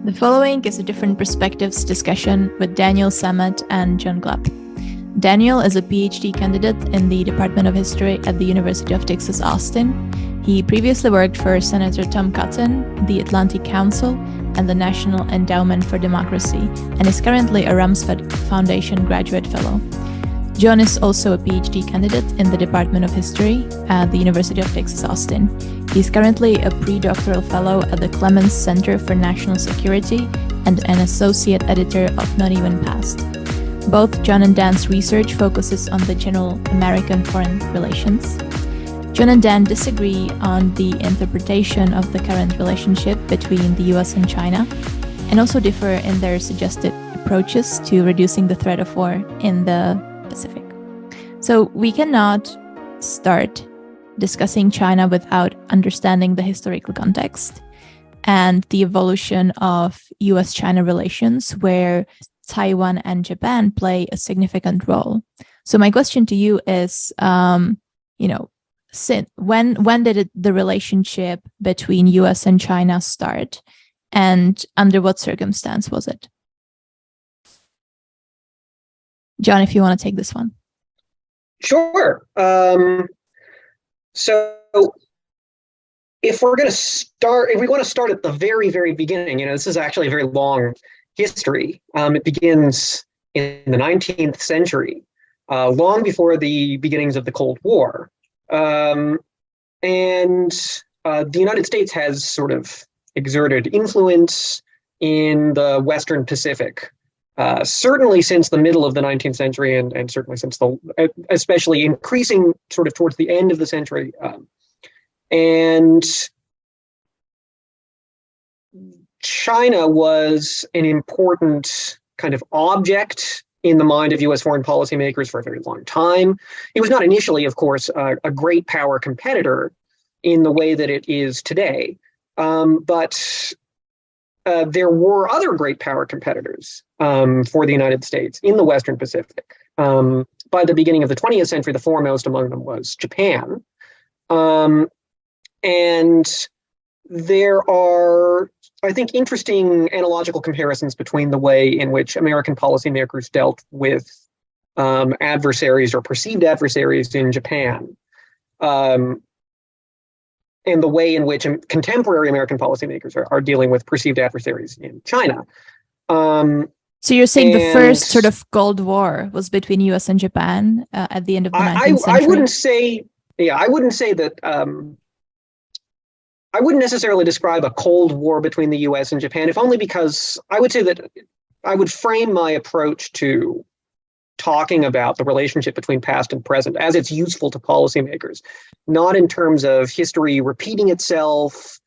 The following is a Different Perspectives discussion with Daniel, Samet, and John Gleb. Daniel is a Ph.D. candidate in the Department of History at the University of Texas, Austin. He previously worked for Senator Tom Cotton, the Atlantic Council, and the National Endowment for Democracy, and is currently a Rumsfeld Foundation Graduate Fellow. John is also a Ph.D. candidate in the Department of History at the University of Texas, Austin. He's currently a predoctoral fellow at the Clements Center for National Security and an associate editor of Not Even Past. Both John and Dan's research focuses on the general American foreign relations. John and Dan disagree on the interpretation of the current relationship between the US and China, and also differ in their suggested approaches to reducing the threat of war in the Pacific. So we cannot start discussing China without understanding the historical context and the evolution of US-China relations, where Taiwan and Japan play a significant role. So my question to you is, when did the relationship between US and China start, and under what circumstance was it? John, if you want to take this one. Sure. So if we want to start at the very, very beginning, this is actually a very long history. It begins in the 19th century, long before the beginnings of the Cold War. And the United States has sort of exerted influence in the Western Pacific, certainly since the middle of the 19th century, and certainly since especially increasing sort of towards the end of the century. And China was an important kind of object in the mind of US foreign policymakers for a very long time. It was not initially, of course, a great power competitor in the way that it is today, but there were other great power competitors for the United States in the Western Pacific. By the beginning of the 20th century, the foremost among them was Japan. And there are, I think, interesting analogical comparisons between the way in which American policymakers dealt with adversaries or perceived adversaries in Japan, and the way in which contemporary American policymakers are dealing with perceived adversaries in China. So you're saying the first sort of Cold War was between US and Japan at the end of the 19th century? I wouldn't say that. I wouldn't necessarily describe a Cold War between the US and Japan, if only because I would say that I would frame my approach to talking about the relationship between past and present as it's useful to policymakers, not in terms of history repeating itself,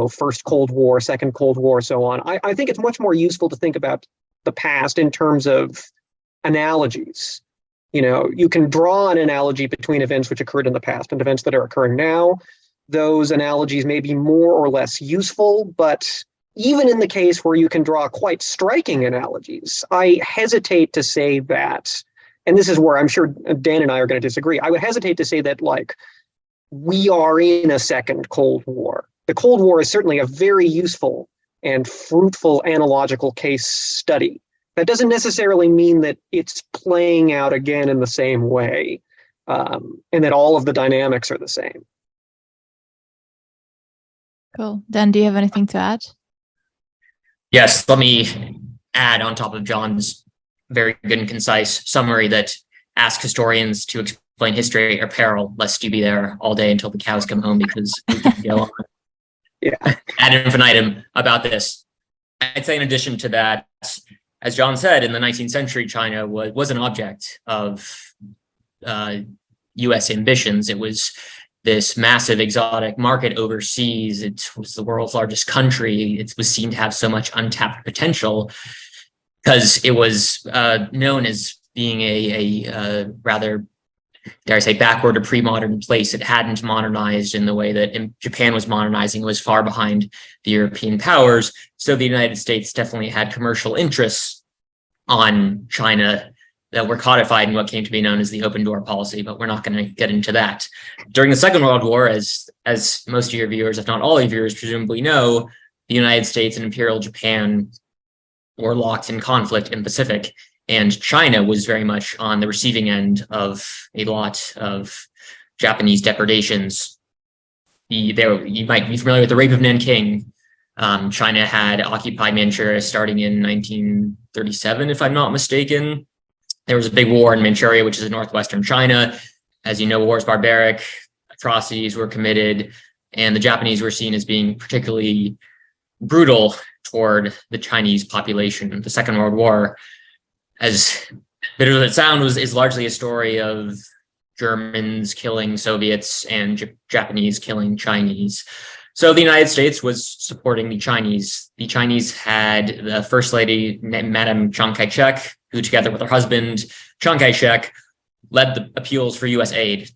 first Cold War, second Cold War, so on. I think it's much more useful to think about the past in terms of analogies. You can draw an analogy between events which occurred in the past and events that are occurring now. Those analogies may be more or less useful, but even in the case where you can draw quite striking analogies, I hesitate to say that, and this is where I'm sure Dan and I are going to disagree, I would hesitate to say that, we are in a second Cold War. The Cold War is certainly a very useful and fruitful analogical case study. That doesn't necessarily mean that it's playing out again in the same way, and that all of the dynamics are the same. Cool. Dan, do you have anything to add? Yes, let me add on top of John's very good and concise summary that ask historians to explain history at your peril, lest you be there all day until the cows come home, because we can go on ad infinitum about this. I'd say in addition to that, as John said, in the 19th century, China was an object of US ambitions. It was this massive exotic market overseas. It was the world's largest country. It was seen to have so much untapped potential because it was known as being a rather, dare I say, backward or pre-modern place. It hadn't modernized in the way that Japan was modernizing. It was far behind the European powers. So the United States definitely had commercial interests on China that were codified in what came to be known as the open door policy, but we're not going to get into that. During the Second World War, as most of your viewers, if not all of your viewers, presumably know, the United States and Imperial Japan were locked in conflict in the Pacific, and China was very much on the receiving end of a lot of Japanese depredations. You might be familiar with the Rape of Nanking. China had occupied Manchuria starting in 1937, if I'm not mistaken. There was a big war in Manchuria, which is in northwestern China. As you know, war is barbaric, atrocities were committed, and the Japanese were seen as being particularly brutal toward the Chinese population. The Second World War, as bitter as it sounds, is largely a story of Germans killing Soviets and Japanese killing Chinese. So the United States was supporting the Chinese. The Chinese had the First Lady, Madame Chiang Kai-shek, who together with her husband, Chiang Kai-shek, led the appeals for U.S. aid.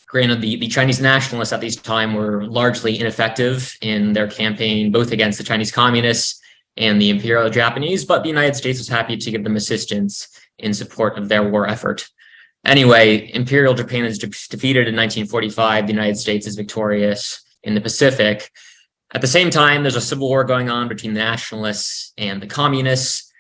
Granted, the Chinese nationalists at this time were largely ineffective in their campaign, both against the Chinese communists and the Imperial Japanese, but the United States was happy to give them assistance in support of their war effort. Anyway, Imperial Japan is defeated in 1945. The United States is victorious in the Pacific. At the same time, there's a civil war going on between the nationalists and the communists.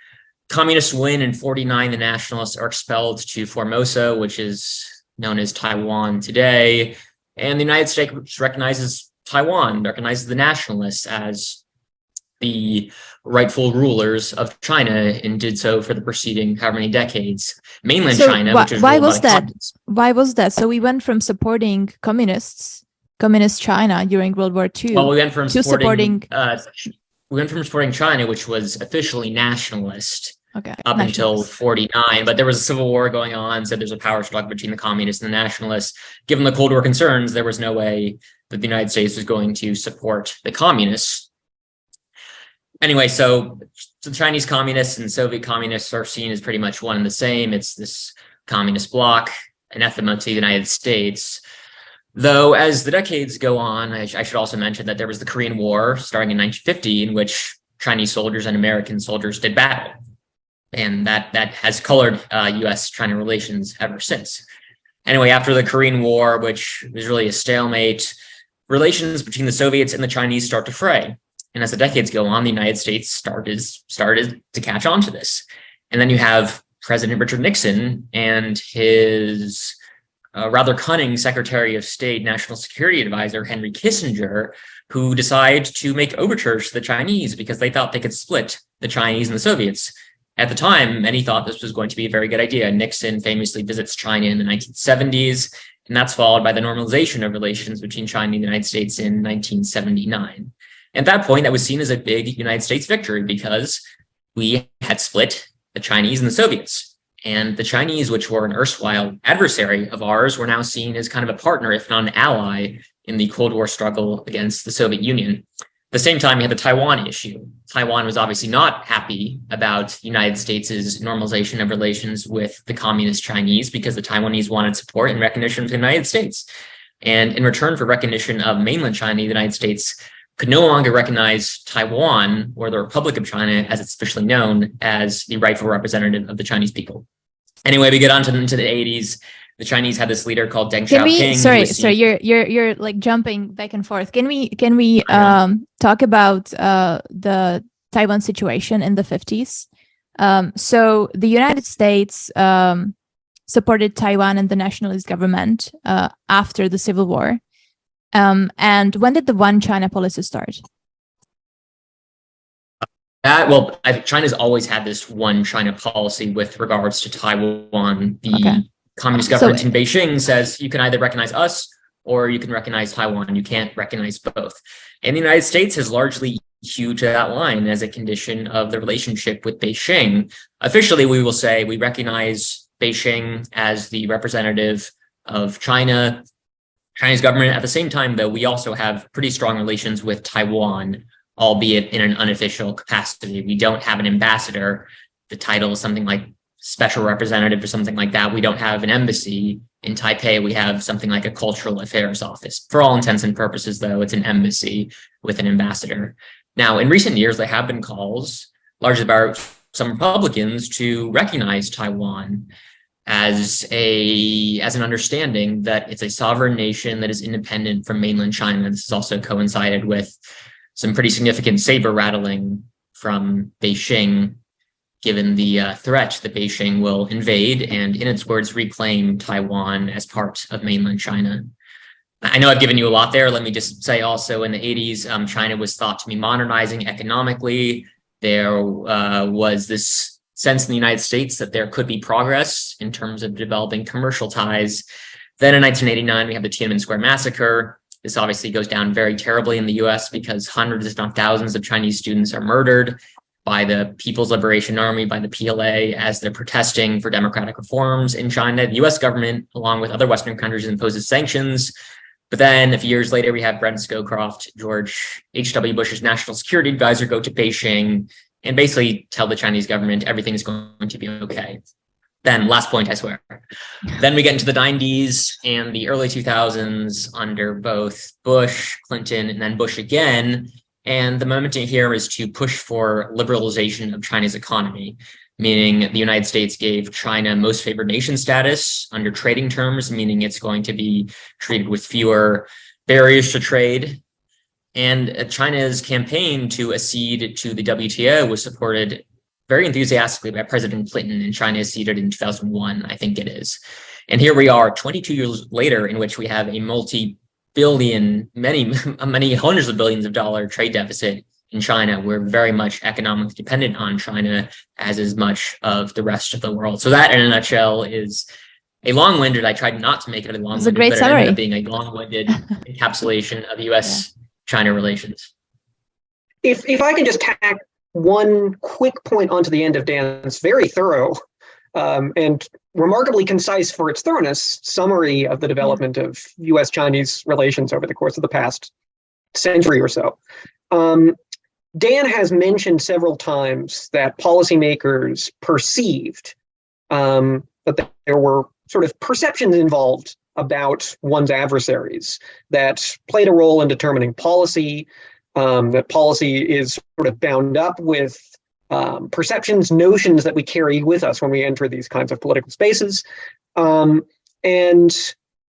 Communists win in 1949. The nationalists are expelled to Formosa, which is known as Taiwan today. And the United States recognizes Taiwan, recognizes the nationalists as the rightful rulers of China, and did so for the preceding however many decades. Mainland China, which is why was that? Why was that? So we went from supporting communist China during World War II. Well, we went from supporting China, which was officially nationalist. Okay. Up until 1949, but there was a civil war going on, so there's a power struggle between the communists and the nationalists. Given the Cold War concerns, there was no way that the United States was going to support the communists. Anyway, so the Chinese communists and Soviet communists are seen as pretty much one and the same. It's this communist bloc, anathema to the United States. Though, as the decades go on, I should also mention that there was the Korean War starting in 1950, in which Chinese soldiers and American soldiers did battle. And that has colored U.S.-China relations ever since. Anyway, after the Korean War, which was really a stalemate, relations between the Soviets and the Chinese start to fray. And as the decades go on, the United States started to catch on to this. And then you have President Richard Nixon and his rather cunning Secretary of State, National Security Advisor, Henry Kissinger, who decide to make overtures to the Chinese because they thought they could split the Chinese and the Soviets. At the time, many thought this was going to be a very good idea. Nixon famously visits China in the 1970s, and that's followed by the normalization of relations between China and the United States in 1979. At that point, that was seen as a big United States victory because we had split the Chinese and the Soviets. And the Chinese, which were an erstwhile adversary of ours, were now seen as kind of a partner, if not an ally, in the Cold War struggle against the Soviet Union. At the same time, you had the Taiwan issue. Taiwan was obviously not happy about the United States' normalization of relations with the communist Chinese because the Taiwanese wanted support and recognition from the United States. And in return for recognition of mainland China, the United States could no longer recognize Taiwan, or the Republic of China, as it's officially known, as the rightful representative of the Chinese people. Anyway, we get on into the 80s. The Chinese had this leader called Deng Xiaoping. Sorry, you're like jumping back and forth. Can we talk about the Taiwan situation in the 50s? So the United States supported Taiwan and the nationalist government after the Civil War. And when did the One China policy start? China's always had this One China policy with regards to Taiwan. The communist government in Beijing says you can either recognize us or you can recognize Taiwan. You can't recognize both. And the United States has largely hewed to that line as a condition of the relationship with Beijing. Officially, we will say we recognize Beijing as the representative of China, Chinese government. At the same time, though, we also have pretty strong relations with Taiwan, albeit in an unofficial capacity. We don't have an ambassador. The title is something like special representative or something like that. We don't have an embassy in Taipei. We have something like a cultural affairs office. For all intents and purposes, though, it's an embassy with an ambassador. Now, in recent years, there have been calls, largely by some Republicans, to recognize Taiwan as an understanding that it's a sovereign nation that is independent from mainland China. This has also coincided with some pretty significant saber rattling from Beijing, given the threat that Beijing will invade and, in its words, reclaim Taiwan as part of mainland China. I know I've given you a lot there. Let me just say also in the 80s, China was thought to be modernizing economically. There was this sense in the United States that there could be progress in terms of developing commercial ties. Then in 1989, we have the Tiananmen Square massacre. This obviously goes down very terribly in the US because hundreds, if not thousands, of Chinese students are murdered by the People's Liberation Army, by the PLA, as they're protesting for democratic reforms in China. The US government, along with other Western countries, imposes sanctions. But then a few years later, we have Brent Scowcroft, George H.W. Bush's national security advisor, go to Beijing and basically tell the Chinese government everything is going to be okay. Then, last point, I swear. Then we get into the 90s and the early 2000s under both Bush, Clinton, and then Bush again. And the momentum here is to push for liberalization of China's economy, meaning the United States gave China most favored nation status under trading terms, meaning it's going to be treated with fewer barriers to trade. And China's campaign to accede to the WTO was supported very enthusiastically by President Clinton, and China acceded in 2001, I think it is. And here we are 22 years later, in which we have a multi-billion, many hundreds of billions of dollar trade deficit in China. We're very much economically dependent on China, as is much of the rest of the world. So that, in a nutshell, is a long-winded, I tried not to make it a long-winded, it's a great but summary. it ended up being a long-winded encapsulation of U.S.-China relations. If I can just tack one quick point onto the end of Dan's very thorough and remarkably concise for its thoroughness summary of the development of U.S.-Chinese relations over the course of the past century or so. Dan has mentioned several times that policymakers perceived that there were sort of perceptions involved about one's adversaries that played a role in determining policy, that policy is sort of bound up with perceptions, notions that we carry with us when we enter these kinds of political spaces. And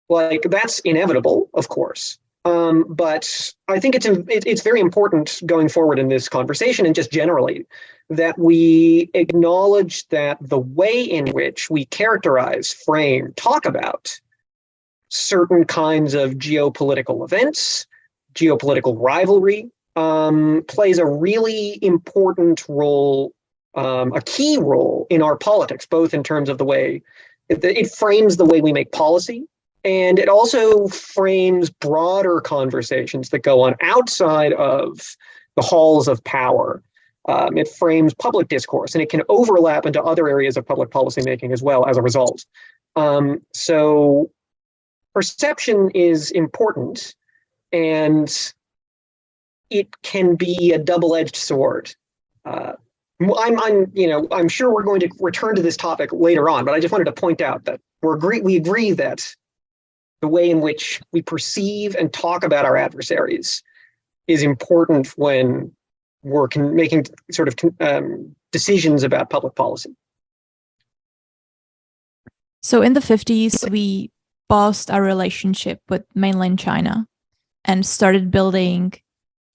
like that's inevitable, of course. But I think it's very important going forward in this conversation and just generally that we acknowledge that the way in which we characterize, frame, talk about certain kinds of geopolitical events, geopolitical rivalry, plays a really important role, a key role in our politics, both in terms of the way it frames the way we make policy, and it also frames broader conversations that go on outside of the halls of power. It frames public discourse, and it can overlap into other areas of public policymaking as well as a result. So perception is important, and it can be a double-edged sword. I'm sure we're going to return to this topic later on, but I just wanted to point out that we agree that the way in which we perceive and talk about our adversaries is important when we're making sort of decisions about public policy. So in the 50s, we paused our relationship with mainland China and started building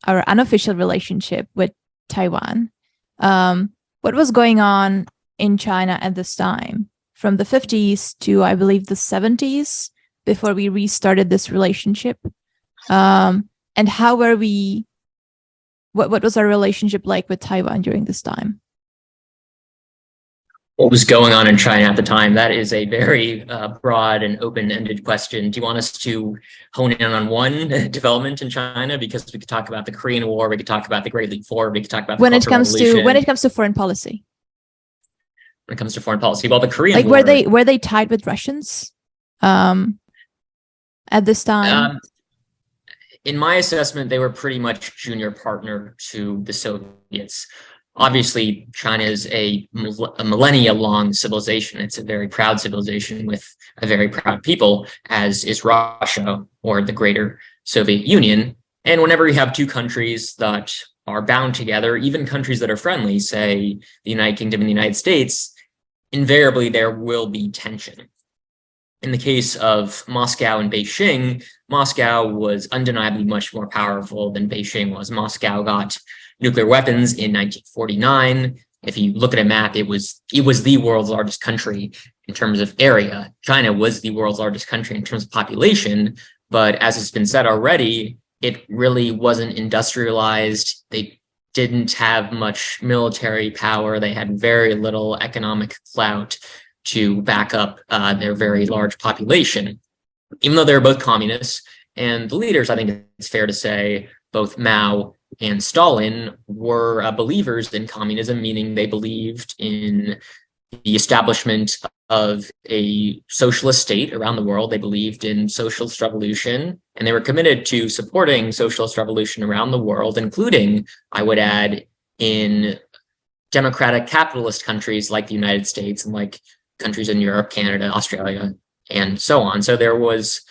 our unofficial relationship with Taiwan. What was going on in China at this time, from the 50s to, I believe, the 70s, before we restarted this relationship? And how were we, what was our relationship like with Taiwan during this time? What was going on in China at the time? That is a very broad and open-ended question. Do you want us to hone in on one development in China? Because we could talk about the Korean War, we could talk about the Great Leap Forward, we could talk about the Cultural Revolution. When it comes to foreign policy. When it comes to foreign policy, well, the Korean War, were they tied with Russians at this time? In my assessment, they were pretty much junior partner to the Soviets. Obviously, China is a millennia-long civilization. It's a very proud civilization with a very proud people, as is Russia or the greater Soviet Union. And whenever you have two countries that are bound together, even countries that are friendly, say the United Kingdom and the United States, invariably there will be tension. In the case of Moscow and Beijing, Moscow was undeniably much more powerful than Beijing was. Moscow got nuclear weapons in 1949. If you look at a map, it was the world's largest country in terms of area. China was the world's largest country in terms of population, but as has been said already, it really wasn't industrialized. They didn't have much military power. They had very little economic clout to back up their very large population, even though they were both communists. And the leaders, I think it's fair to say, both Mao and Stalin were believers in communism, meaning they believed in the establishment of a socialist state around the world. They believed in socialist revolution, and they were committed to supporting socialist revolution around the world, including, I would add, in democratic capitalist countries like the United States and like countries in Europe, Canada, Australia, and so on. So there was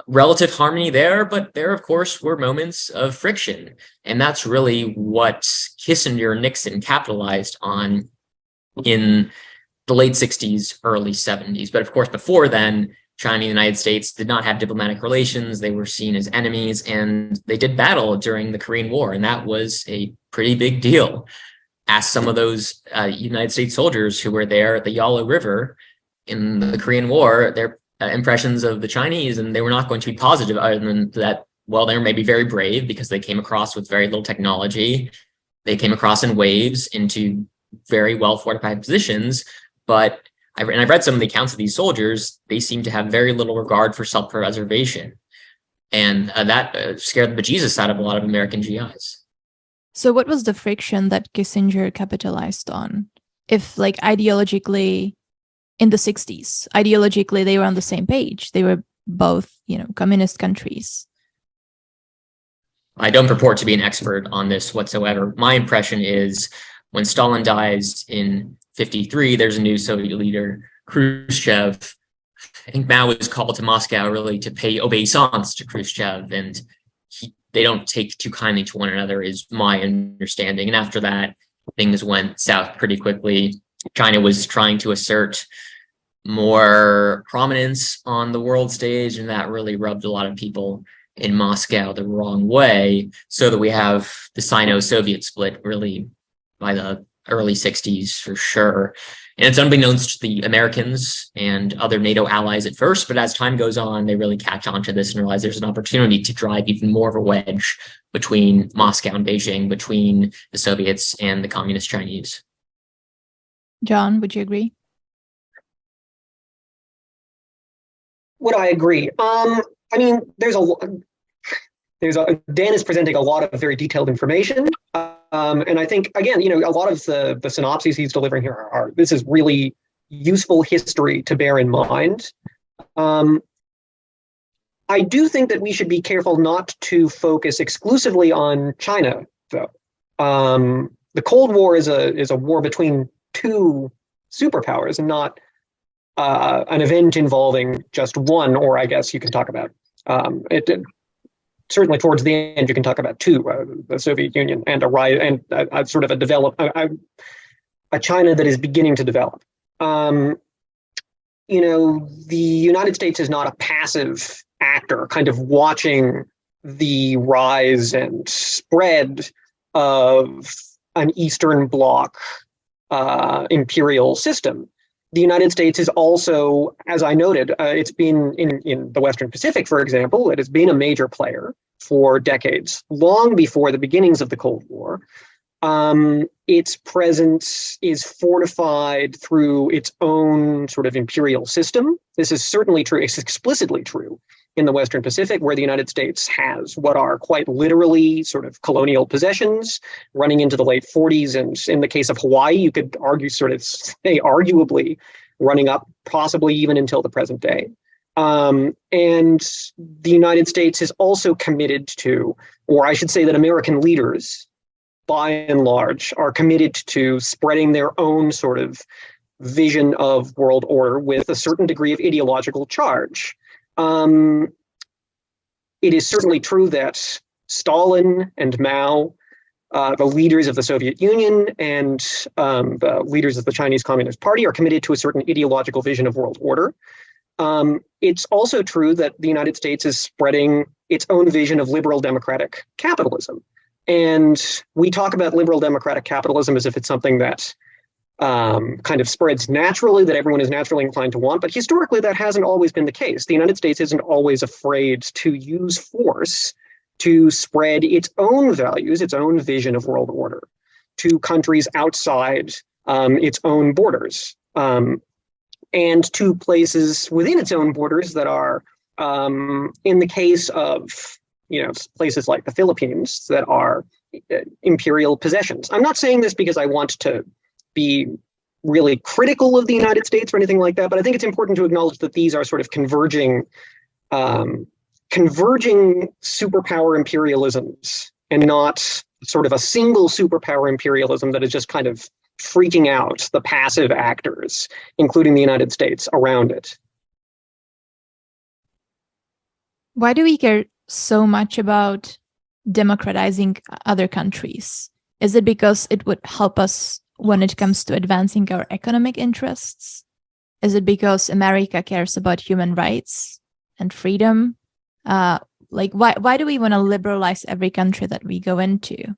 relative harmony there, but there, of course, were moments of friction. And that's really what Kissinger and Nixon capitalized on in the late 60s, early 70s. But of course, before then, China and the United States did not have diplomatic relations. They were seen as enemies, and they did battle during the Korean War. And that was a pretty big deal. Ask some of those United States soldiers who were there at the Yalu River in the Korean War, their impressions of the Chinese, and they were not going to be positive other than that, well, they were maybe very brave because they came across with very little technology. They came across in waves into very well fortified positions. But I've read some of the accounts of these soldiers, they seem to have very little regard for self-preservation. And that scared the bejesus out of a lot of American GIs. So what was the friction that Kissinger capitalized on? If like ideologically in the 60s, ideologically they were on the same page. They were both, communist countries. I don't purport to be an expert on this whatsoever. My impression is when Stalin dies in 1953, there's a new Soviet leader, Khrushchev. I think Mao was called to Moscow really to pay obeisance to Khrushchev, and they don't take too kindly to one another, is my understanding. And after that, things went south pretty quickly. China was trying to assert more prominence on the world stage, and that really rubbed a lot of people in Moscow the wrong way, so that we have the Sino-Soviet split really by the early 60s for sure. And it's unbeknownst to the Americans and other NATO allies at first, but as time goes on, they really catch on to this and realize there's an opportunity to drive even more of a wedge between Moscow and Beijing, between the Soviets and the Communist Chinese. John, would you agree? Would I agree? Dan is presenting a lot of very detailed information. And I think, again, a lot of the synopses he's delivering here this is really useful history to bear in mind. I do think that we should be careful not to focus exclusively on China, though. The Cold War is a war between two superpowers and not an event involving just one, or I guess you can talk about certainly towards the end, you can talk about two, the Soviet Union and a China that is beginning to develop. The United States is not a passive actor, kind of watching the rise and spread of an Eastern Bloc imperial system. The United States is also, as I noted, it's been in the Western Pacific, for example, it has been a major player for decades, long before the beginnings of the Cold War. Its presence is fortified through its own sort of imperial system. This is certainly true, it's explicitly true in the Western Pacific, where the United States has what are quite literally sort of colonial possessions running into the late 40s. And in the case of Hawaii, you could argue arguably running up possibly even until the present day. And the United States is also committed to, or I should say that American leaders, by and large, are committed to spreading their own sort of vision of world order with a certain degree of ideological charge. It is certainly true that Stalin and Mao, the leaders of the Soviet Union and the leaders of the Chinese Communist Party, are committed to a certain ideological vision of world order. It's also true that the United States is spreading its own vision of liberal democratic capitalism. And we talk about liberal democratic capitalism as if it's something that kind of spreads naturally, that everyone is naturally inclined to want. But historically, that hasn't always been the case. The United States isn't always afraid to use force to spread its own values, its own vision of world order to countries outside its own borders, and to places within its own borders that are, in the case of places like the Philippines, that are imperial possessions. I'm not saying this because I want to be really critical of the United States or anything like that, but I think it's important to acknowledge that these are sort of converging superpower imperialisms, and not sort of a single superpower imperialism that is just kind of freaking out the passive actors, including the United States, around it. Why do we care so much about democratizing other countries? Is it because it would help us when it comes to advancing our economic interests? Is it because America cares about human rights and freedom? Why do we want to liberalize every country that we go into?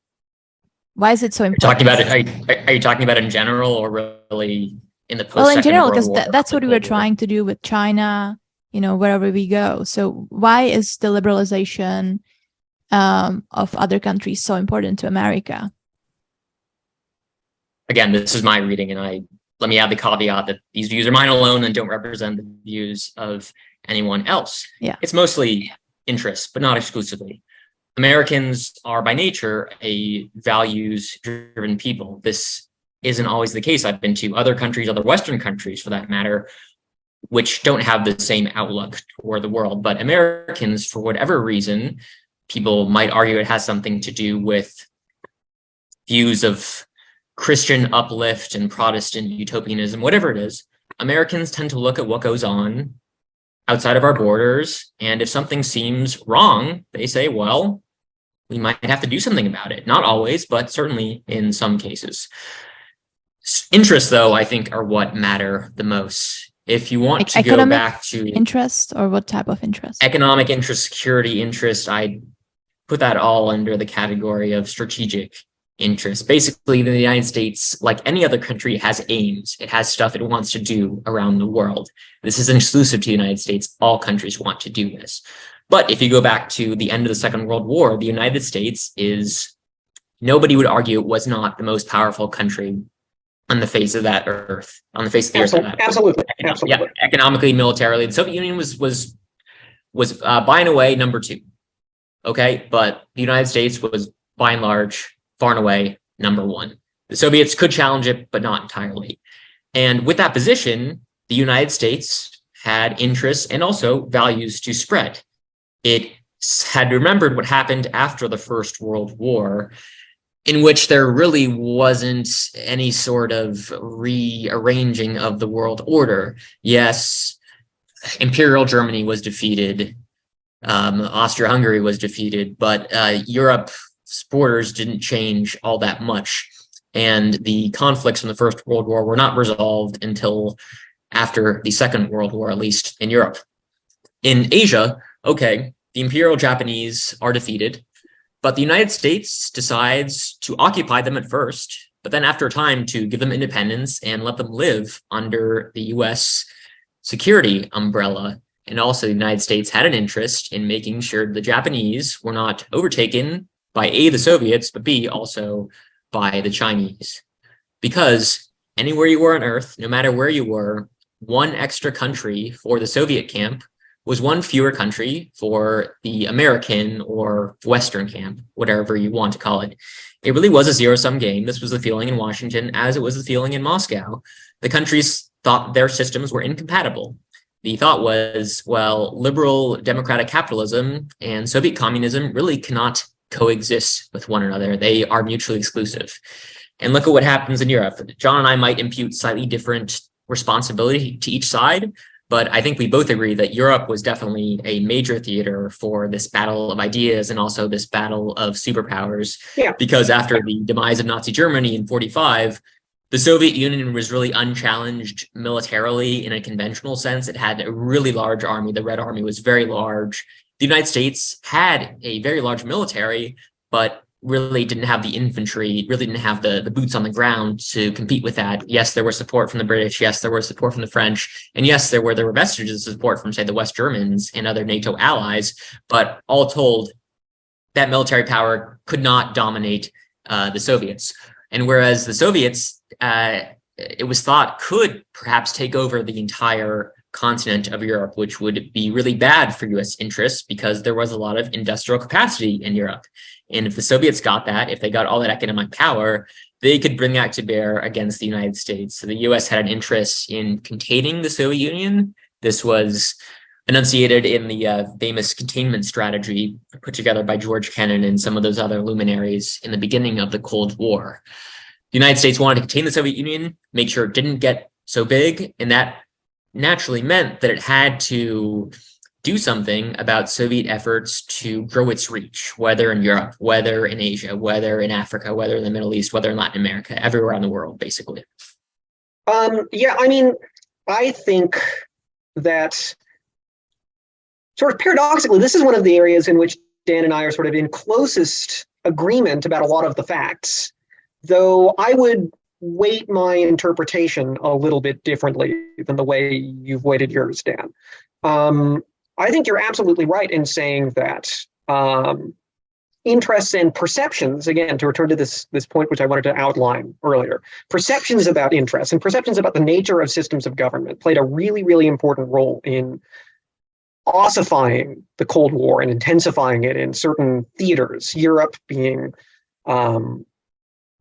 Why is it so important? Are you talking about in general, or really in the post-Second Well, in general, because World War that's what we were trying to do with China, wherever we go. So why is the liberalization of other countries so important to America? Again, this is my reading, and let me add the caveat that these views are mine alone and don't represent the views of anyone else. Yeah. It's mostly interest, but not exclusively. Americans are by nature a values-driven people. This isn't always the case. I've been to other countries, other Western countries for that matter, which don't have the same outlook toward the world. But Americans, for whatever reason, people might argue it has something to do with views of Christian uplift and Protestant utopianism, whatever it is. Americans tend to look at what goes on outside of our borders, and if something seems wrong, they say, well, we might have to do something about it. Not always, but certainly in some cases. Interests, though, I think are what matter the most. If you want to go back to interest, or what type of interest? Economic interest, security interest, I put that all under the category of strategic interest. Basically, the United States, like any other country, has aims. It has stuff it wants to do around the world. This isn't exclusive to the United States. All countries want to do this. But if you go back to the end of the Second World War, the United States is, nobody would argue, it was not the most powerful country on the face of that earth, on the face of the earth. Absolutely. Yeah, economically, militarily, the Soviet Union was by and away number two. Okay, but the United States was by and large, far and away, number one. The Soviets could challenge it, but not entirely. And with that position, the United States had interests and also values to spread. It had remembered what happened after the First World War, in which there really wasn't any sort of rearranging of the world order. Yes, Imperial Germany was defeated, Austria-Hungary was defeated, but Europe's borders didn't change all that much. And the conflicts from the First World War were not resolved until after the Second World War, at least in Europe. In Asia, okay, the Imperial Japanese are defeated, but the United States decides to occupy them at first, but then after a time to give them independence and let them live under the US security umbrella. And also the United States had an interest in making sure the Japanese were not overtaken by A, the Soviets, but B, also by the Chinese. Because anywhere you were on Earth, no matter where you were, one extra country for the Soviet camp was one fewer country for the American or Western camp, whatever you want to call it. It really was a zero-sum game. This was the feeling in Washington as it was the feeling in Moscow. The countries thought their systems were incompatible. The thought was, well, liberal democratic capitalism and Soviet communism really cannot coexist with one another. They are mutually exclusive. And look at what happens in Europe. John and I might impute slightly different responsibility to each side, but I think we both agree that Europe was definitely a major theater for this battle of ideas and also this battle of superpowers. Yeah. Because after the demise of Nazi Germany in 1945, The Soviet Union was really unchallenged militarily in a conventional sense. It had a really large army. The Red Army was very large. The United States had a very large military, but really didn't have the infantry, really didn't have the boots on the ground to compete with that. Yes, there was support from the British. Yes, there was support from the French. And yes, there were vestiges of support from, say, the West Germans and other NATO allies. But all told, that military power could not dominate the Soviets. And whereas the Soviets, it was thought, could perhaps take over the entire continent of Europe, which would be really bad for US interests because there was a lot of industrial capacity in Europe. And if the Soviets got that, if they got all that economic power, they could bring that to bear against the United States. So the US had an interest in containing the Soviet Union. This was enunciated in the famous containment strategy put together by George Kennan and some of those other luminaries in the beginning of the Cold War. The United States wanted to contain the Soviet Union, make sure it didn't get so big, and that naturally meant that it had to do something about Soviet efforts to grow its reach, whether in Europe, whether in Asia, whether in Africa, whether in the Middle East, whether in Latin America, everywhere in the world, basically. Yeah, I mean, I think that sort of paradoxically, this is one of the areas in which Dan and I are sort of in closest agreement about a lot of the facts, though I would weight my interpretation a little bit differently than the way you've weighted yours, Dan. I think you're absolutely right in saying that interests and perceptions, again, to return to this point which I wanted to outline earlier, perceptions about interests and perceptions about the nature of systems of government played a really, really important role in ossifying the Cold War and intensifying it in certain theaters, Europe being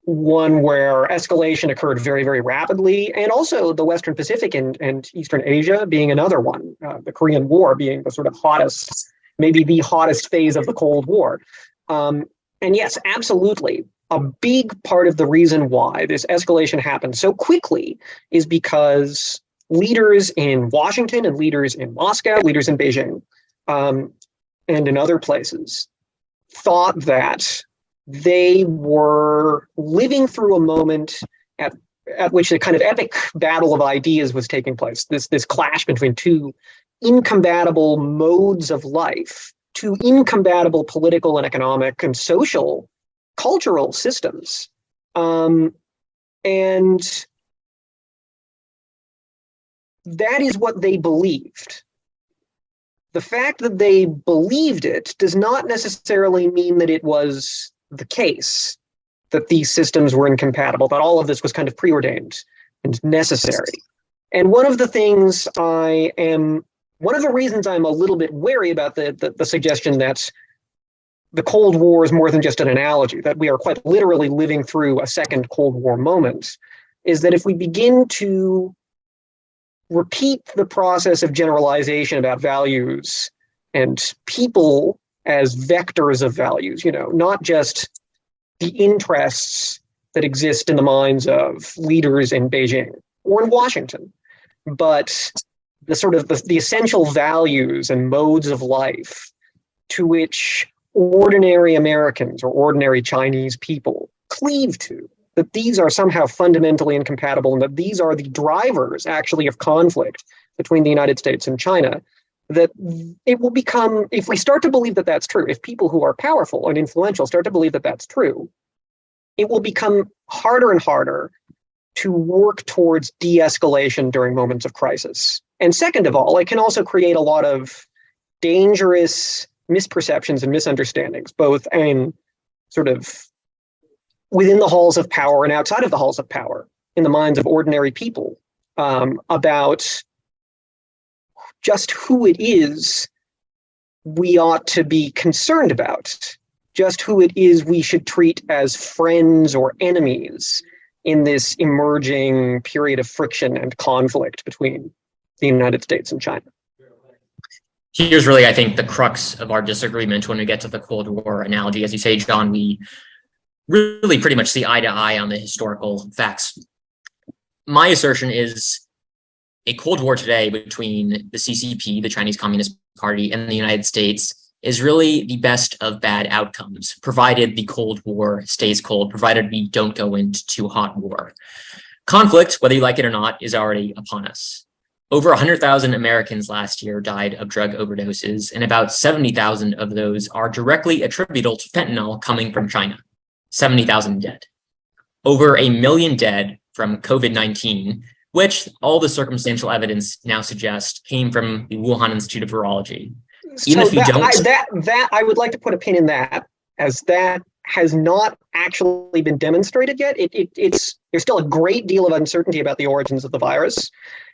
one where escalation occurred very, very rapidly, and also the Western Pacific and Eastern Asia being another one, the Korean War being the sort of hottest, maybe the hottest phase of the Cold War. And yes, absolutely. A big part of the reason why this escalation happened so quickly is because leaders in Washington and leaders in Moscow, leaders in Beijing, and in other places thought that they were living through a moment at which a kind of epic battle of ideas was taking place, this clash between two incompatible modes of life, two incompatible political and economic and social, cultural systems. And that is what they believed. The fact that they believed it does not necessarily mean that it was the case, that these systems were incompatible, that all of this was kind of preordained and necessary. And one of the reasons I'm a little bit wary about the suggestion that the Cold War is more than just an analogy, that we are quite literally living through a second Cold War moment, is that if we begin to repeat the process of generalization about values and people as vectors of values, not just the interests that exist in the minds of leaders in Beijing or in Washington, but the sort of the essential values and modes of life to which ordinary Americans or ordinary Chinese people cleave to, that these are somehow fundamentally incompatible and that these are the drivers actually of conflict between the United States and China, that it will become, if we start to believe that that's true, if people who are powerful and influential start to believe that that's true, it will become harder and harder to work towards de-escalation during moments of crisis. And second of all, it can also create a lot of dangerous misperceptions and misunderstandings, both in sort of within the halls of power and outside of the halls of power, in the minds of ordinary people, about just who it is we ought to be concerned about, just who it is we should treat as friends or enemies in this emerging period of friction and conflict between the United States and China. Here's really, I think, the crux of our disagreement when we get to the Cold War analogy. As you say, John, we really pretty much see eye to eye on the historical facts. My assertion is a Cold War today between the CCP, the Chinese Communist Party, and the United States is really the best of bad outcomes, provided the Cold War stays cold, provided we don't go into hot war. Conflict, whether you like it or not, is already upon us. Over 100,000 Americans last year died of drug overdoses, and about 70,000 of those are directly attributable to fentanyl coming from China. 70,000 dead. Over 1 million dead from COVID-19, which all the circumstantial evidence now suggests came from the Wuhan Institute of Virology. Even so if you I would like to put a pin in that, as that has not actually been demonstrated yet. There's still a great deal of uncertainty about the origins of the virus.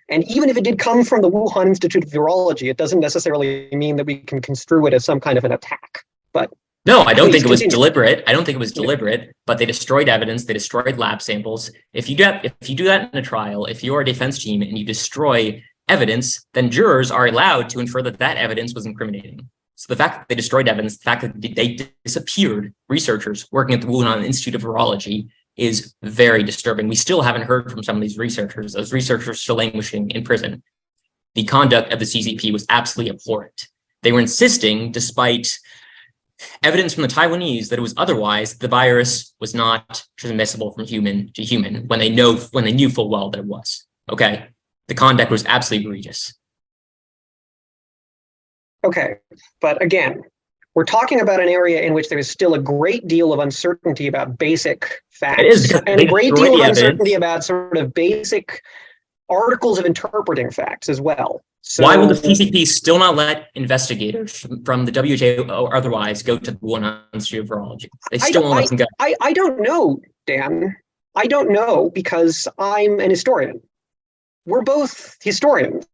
And even if it did come from the Wuhan Institute of Virology, it doesn't necessarily mean that we can construe it as some kind of an attack. But no, I don't think it was deliberate. I don't think it was deliberate, but they destroyed evidence. They destroyed lab samples. If you do that in a trial, if you're a defense team and you destroy evidence, then jurors are allowed to infer that that evidence was incriminating. So the fact that they destroyed evidence, the fact that they disappeared researchers working at the Wuhan Institute of Virology is very disturbing. We still haven't heard from some of these researchers. Those researchers are still languishing in prison. The conduct of the CCP was absolutely abhorrent. They were insisting, despite evidence from the Taiwanese that it was otherwise, the virus was not transmissible from human to human when they knew full well that it was. Okay, the conduct was absolutely egregious. Okay, but again, we're talking about an area in which there is still a great deal of uncertainty about basic facts. It is, and a great deal of uncertainty about sort of basic articles of interpreting facts as well. So, why will the CCP still not let investigators from the WHO or otherwise go to the Wuhan Institute of Virology? They still won't let them go. I don't know, Dan. I don't know, because I'm an historian. We're both historians.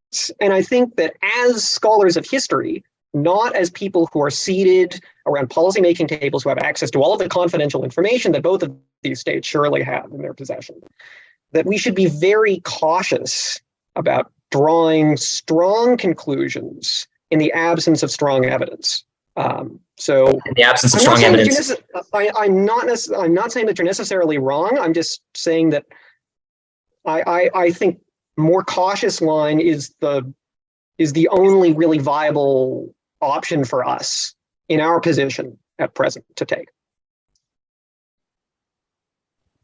And I think that as scholars of history, not as people who are seated around policymaking tables who have access to all of the confidential information that both of these states surely have in their possession, that we should be very cautious about drawing strong conclusions in the absence of strong evidence. So in the absence of strong evidence, I'm not saying that you're necessarily wrong. I'm just saying that I think more cautious line is the only really viable option for us in our position at present to take.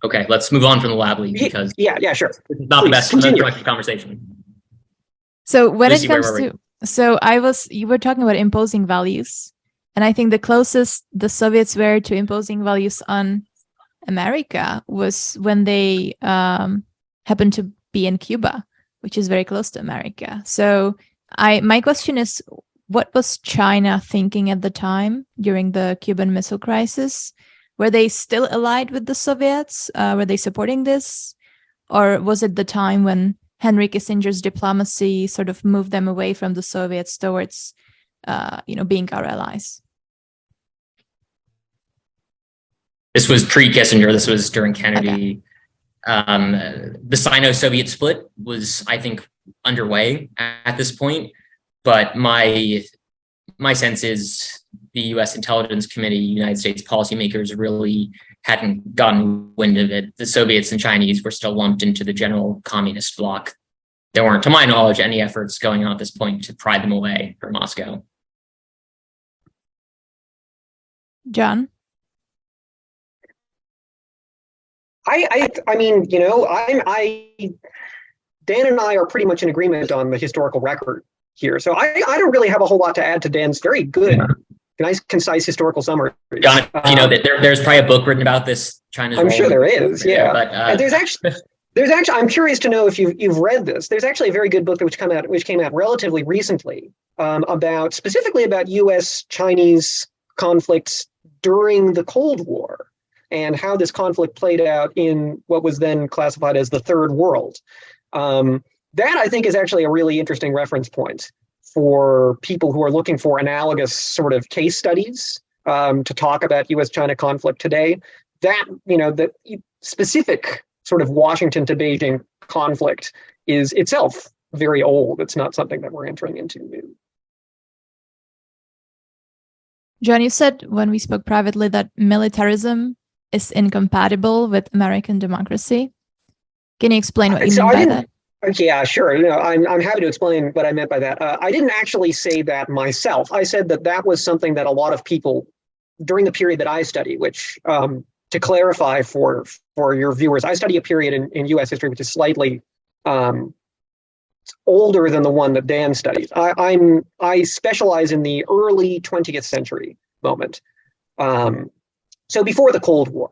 Okay, let's move on from the lab leak, because yeah, sure. This is not the best conversation. So when Lucy, it comes to, you were talking about imposing values, and I think the closest the Soviets were to imposing values on America was when they happened to be in Cuba, which is very close to America. So my question is, what was China thinking at the time during the Cuban Missile Crisis? Were they still allied with the Soviets? Were they supporting this? Or was it the time when Henry Kissinger's diplomacy sort of moved them away from the Soviets towards, being our allies? This was pre-Kissinger. This was during Kennedy. Okay. The Sino-Soviet split was, I think, underway at this point. But my sense is the U.S. Intelligence Committee, United States policymakers really hadn't gotten wind of it. The Soviets and Chinese were still lumped into the general communist bloc. There weren't, to my knowledge, any efforts going on at this point to pry them away from Moscow. John? I mean, Dan and I are pretty much in agreement on the historical record here. So I don't really have a whole lot to add to Dan's very good, nice, concise historical summary. John, there's probably a book written about this. China's I'm sure there is, yeah. But and there's actually, I'm curious to know if you've read this. There's actually a very good book which came out relatively recently specifically about U.S.-Chinese conflicts during the Cold War and how this conflict played out in what was then classified as the Third World. That, I think, is actually a really interesting reference point for people who are looking for analogous sort of case studies to talk about U.S.-China conflict today. That, the specific sort of Washington to Beijing conflict is itself very old. It's not something that we're entering into new. John, you said when we spoke privately that militarism is incompatible with American democracy. Can you explain what you mean by that? Yeah, sure. I'm happy to explain what I meant by that. I didn't actually say that myself. I said that was something that a lot of people during the period that I study, which to clarify for your viewers, I study a period in U.S. history which is slightly older than the one that Dan studies. I specialize in the early 20th century moment, so before the Cold War.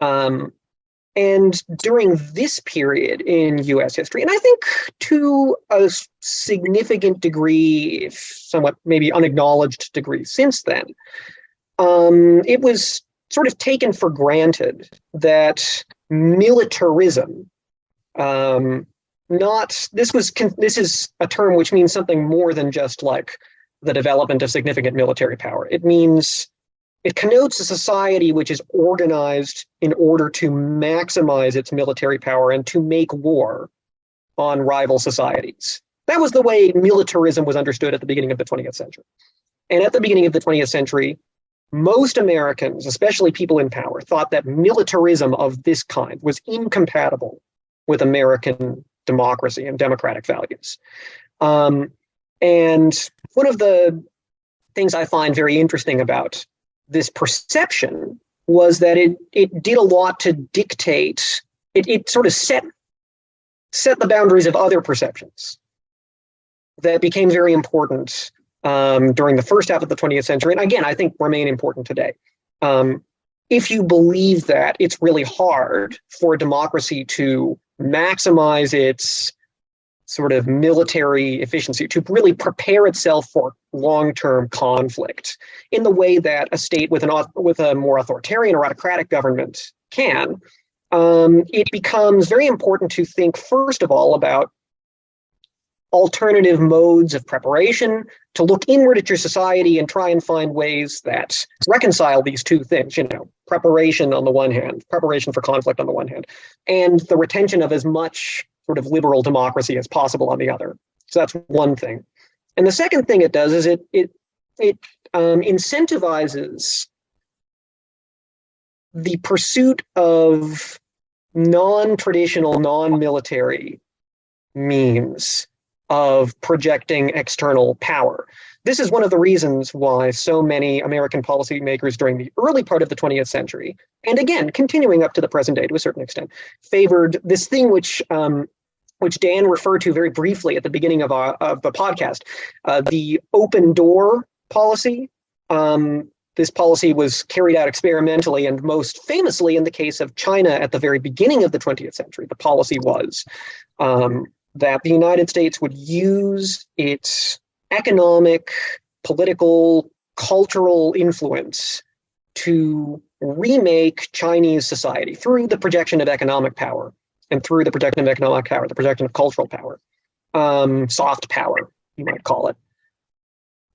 And during this period in U.S. history, and I think to a significant degree, if somewhat maybe unacknowledged degree since then, it was sort of taken for granted that militarism, this is a term which means something more than just like the development of significant military power. It connotes a society which is organized in order to maximize its military power and to make war on rival societies. That was the way militarism was understood at the beginning of the 20th century. And at the beginning of the 20th century, most Americans, especially people in power, thought that militarism of this kind was incompatible with American democracy and democratic values. And one of the things I find very interesting about this perception was that it did a lot to dictate, it sort of set the boundaries of other perceptions that became very important during the first half of the 20th century, and again, I think remain important today. If you believe that it's really hard for a democracy to maximize its sort of military efficiency, to really prepare itself for long-term conflict in the way that a state with a more authoritarian or autocratic government can, it becomes very important to think, first of all, about alternative modes of preparation, to look inward at your society and try and find ways that reconcile these two things, preparation on the one hand, preparation for conflict on the one hand, and the retention of as much sort of liberal democracy as possible on the other. So that's one thing. And the second thing it does is it incentivizes the pursuit of non-traditional, non-military means of projecting external power. This is one of the reasons why so many American policymakers during the early part of the 20th century, and again, continuing up to the present day to a certain extent, favored this thing which Dan referred to very briefly at the beginning of the podcast, the open door policy. This policy was carried out experimentally and most famously in the case of China at the very beginning of the 20th century. The policy was that the United States would use its economic, political, cultural influence to remake Chinese society through the projection of economic power and through the projection of economic power, the projection of cultural power, soft power, you might call it.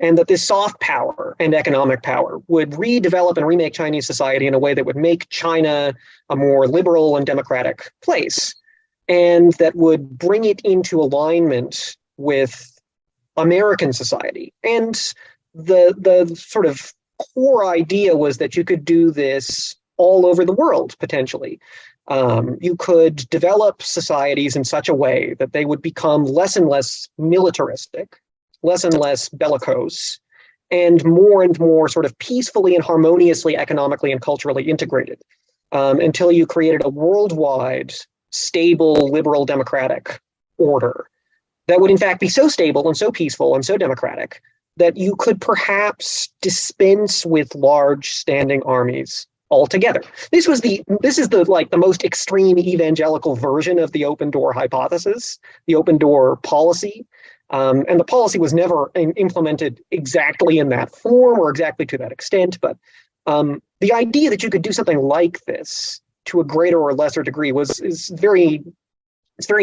And that this soft power and economic power would redevelop and remake Chinese society in a way that would make China a more liberal and democratic place, and that would bring it into alignment with American society. And the sort of core idea was that you could do this all over the world, potentially. You could develop societies in such a way that they would become less and less militaristic, less and less bellicose, and more sort of peacefully and harmoniously economically and culturally integrated, until you created a worldwide, stable, liberal, democratic order that would in fact be so stable and so peaceful and so democratic that you could perhaps dispense with large standing armies altogether. This is the most extreme evangelical version of the open door hypothesis, the open door policy. And the policy was never implemented exactly in that form or exactly to that extent, but the idea that you could do something like this to a greater or lesser degree is very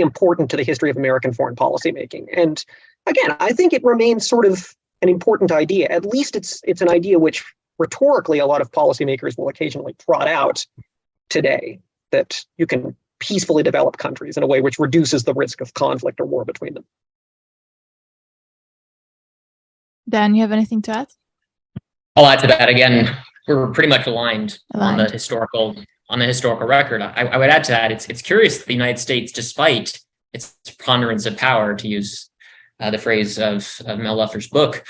important to the history of American foreign policy making. And again, I think it remains sort of an important idea. At least it's an idea which rhetorically a lot of policymakers will occasionally trot out today, that you can peacefully develop countries in a way which reduces the risk of conflict or war between them. Dan, you have anything to add? I'll add to that. Again, we're pretty much aligned. on the historical record. I would add to that, it's curious that the United States, despite its preponderance of power, to use the phrase of Mel Luffer's book,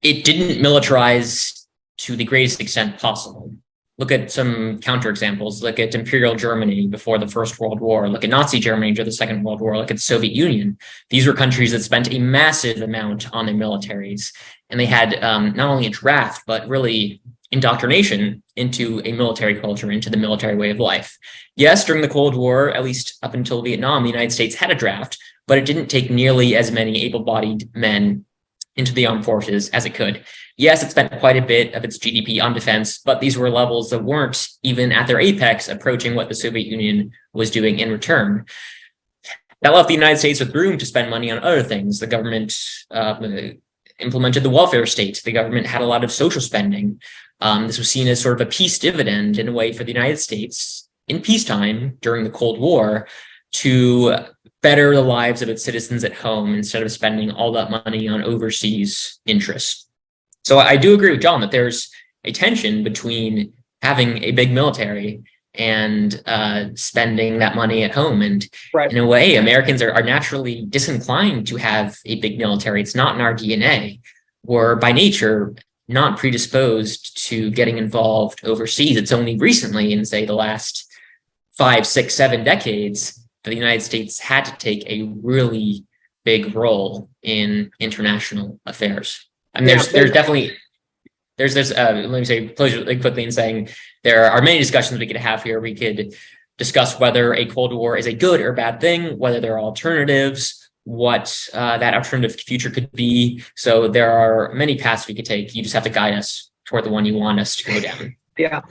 it didn't militarize to the greatest extent possible. look at some counterexamples. Look at Imperial Germany before the First World War. Look at Nazi Germany during the Second World War. Look at the Soviet Union. These were countries that spent a massive amount on their militaries. And they had not only a draft, but really indoctrination into a military culture, into the military way of life. Yes, during the Cold War, at least up until Vietnam, the United States had a draft, but it didn't take nearly as many able-bodied men into the armed forces as it could. Yes, it spent quite a bit of its GDP on defense, but these were levels that weren't even at their apex approaching what the Soviet Union was doing in return. That left the United States with room to spend money on other things. The government implemented the welfare state. The government had a lot of social spending. This was seen as sort of a peace dividend in a way for the United States in peacetime during the Cold War to better the lives of its citizens at home instead of spending all that money on overseas interests. So I do agree with John that there's a tension between having a big military and spending that money at home. And right. In a way, Americans are naturally disinclined to have a big military. It's not in our DNA. We're by nature not predisposed to getting involved overseas. It's only recently in, say, the last 5, 6, 7 decades that the United States had to take a really big role in international affairs. I mean, there's definitely let me say close really quickly in saying there are many discussions we could have here. We could discuss whether a Cold War is a good or bad thing, whether there are alternatives, what that alternative future could be. So there are many paths we could take. You just have to guide us toward the one you want us to go down. Yeah.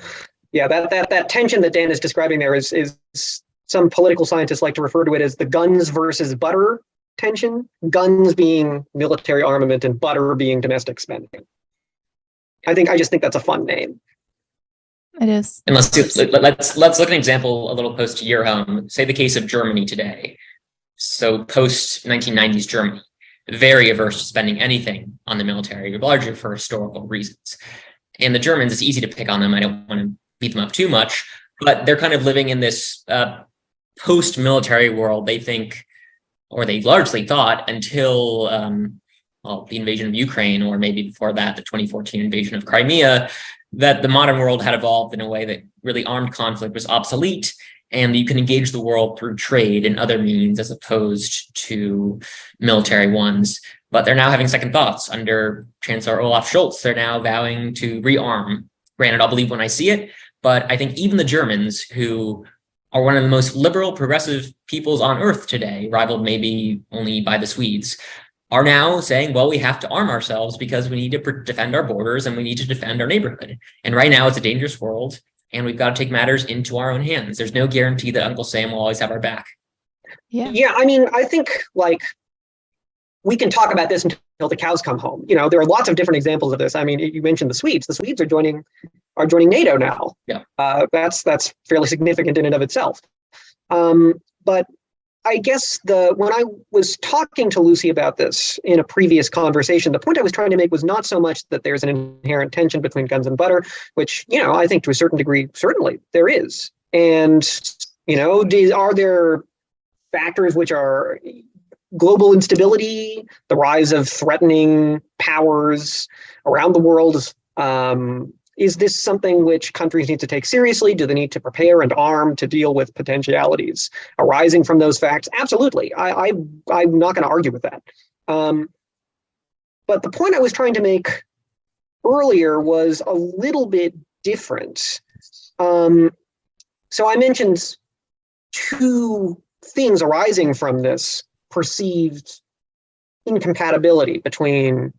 That tension that Dan is describing there is some political scientists like to refer to it as the guns versus butter tension. Guns being military armament and butter being domestic spending. I just think that's a fun name. It is. And let's look at an example a little close to your home. Say the case of Germany today. So post 1990s Germany, very averse to spending anything on the military, largely for historical reasons. And the Germans, it's easy to pick on them. I don't want to beat them up too much, but they're kind of living in this post-military world. They think, or they largely thought until the invasion of Ukraine, or maybe before that, the 2014 invasion of Crimea, that the modern world had evolved in a way that really armed conflict was obsolete, and you can engage the world through trade and other means as opposed to military ones. But they're now having second thoughts under Chancellor Olaf Scholz. They're now vowing to rearm. Granted, I'll believe when I see it, but I think even the Germans, who are one of the most liberal, progressive peoples on earth today, rivaled maybe only by the Swedes, are now saying, well, we have to arm ourselves because we need to defend our borders and we need to defend our neighborhood. And right now it's a dangerous world and we've got to take matters into our own hands. There's no guarantee that Uncle Sam will always have our back. Yeah. I mean, I think we can talk about this until the cows come home. There are lots of different examples of this. I mean, you mentioned the Swedes. The Swedes are joining NATO now. Yeah. That's fairly significant in and of itself. But I guess when I was talking to Lucy about this in a previous conversation, the point I was trying to make was not so much that there's an inherent tension between guns and butter, which, I think to a certain degree, certainly there is. And, are there factors which are global instability, the rise of threatening powers around the world? Is this something which countries need to take seriously? Do they need to prepare and arm to deal with potentialities arising from those facts? Absolutely. I'm not going to argue with that. But the point I was trying to make earlier was a little bit different. So I mentioned two things arising from this perceived incompatibility between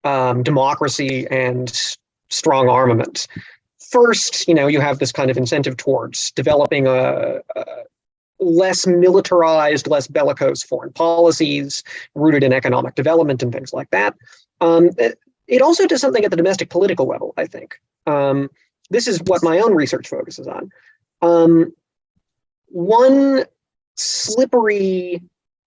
democracy and strong armament. First, you have this kind of incentive towards developing a less militarized, less bellicose foreign policies rooted in economic development and things like that. It also does something at the domestic political level, I think. This is what my own research focuses on. One slippery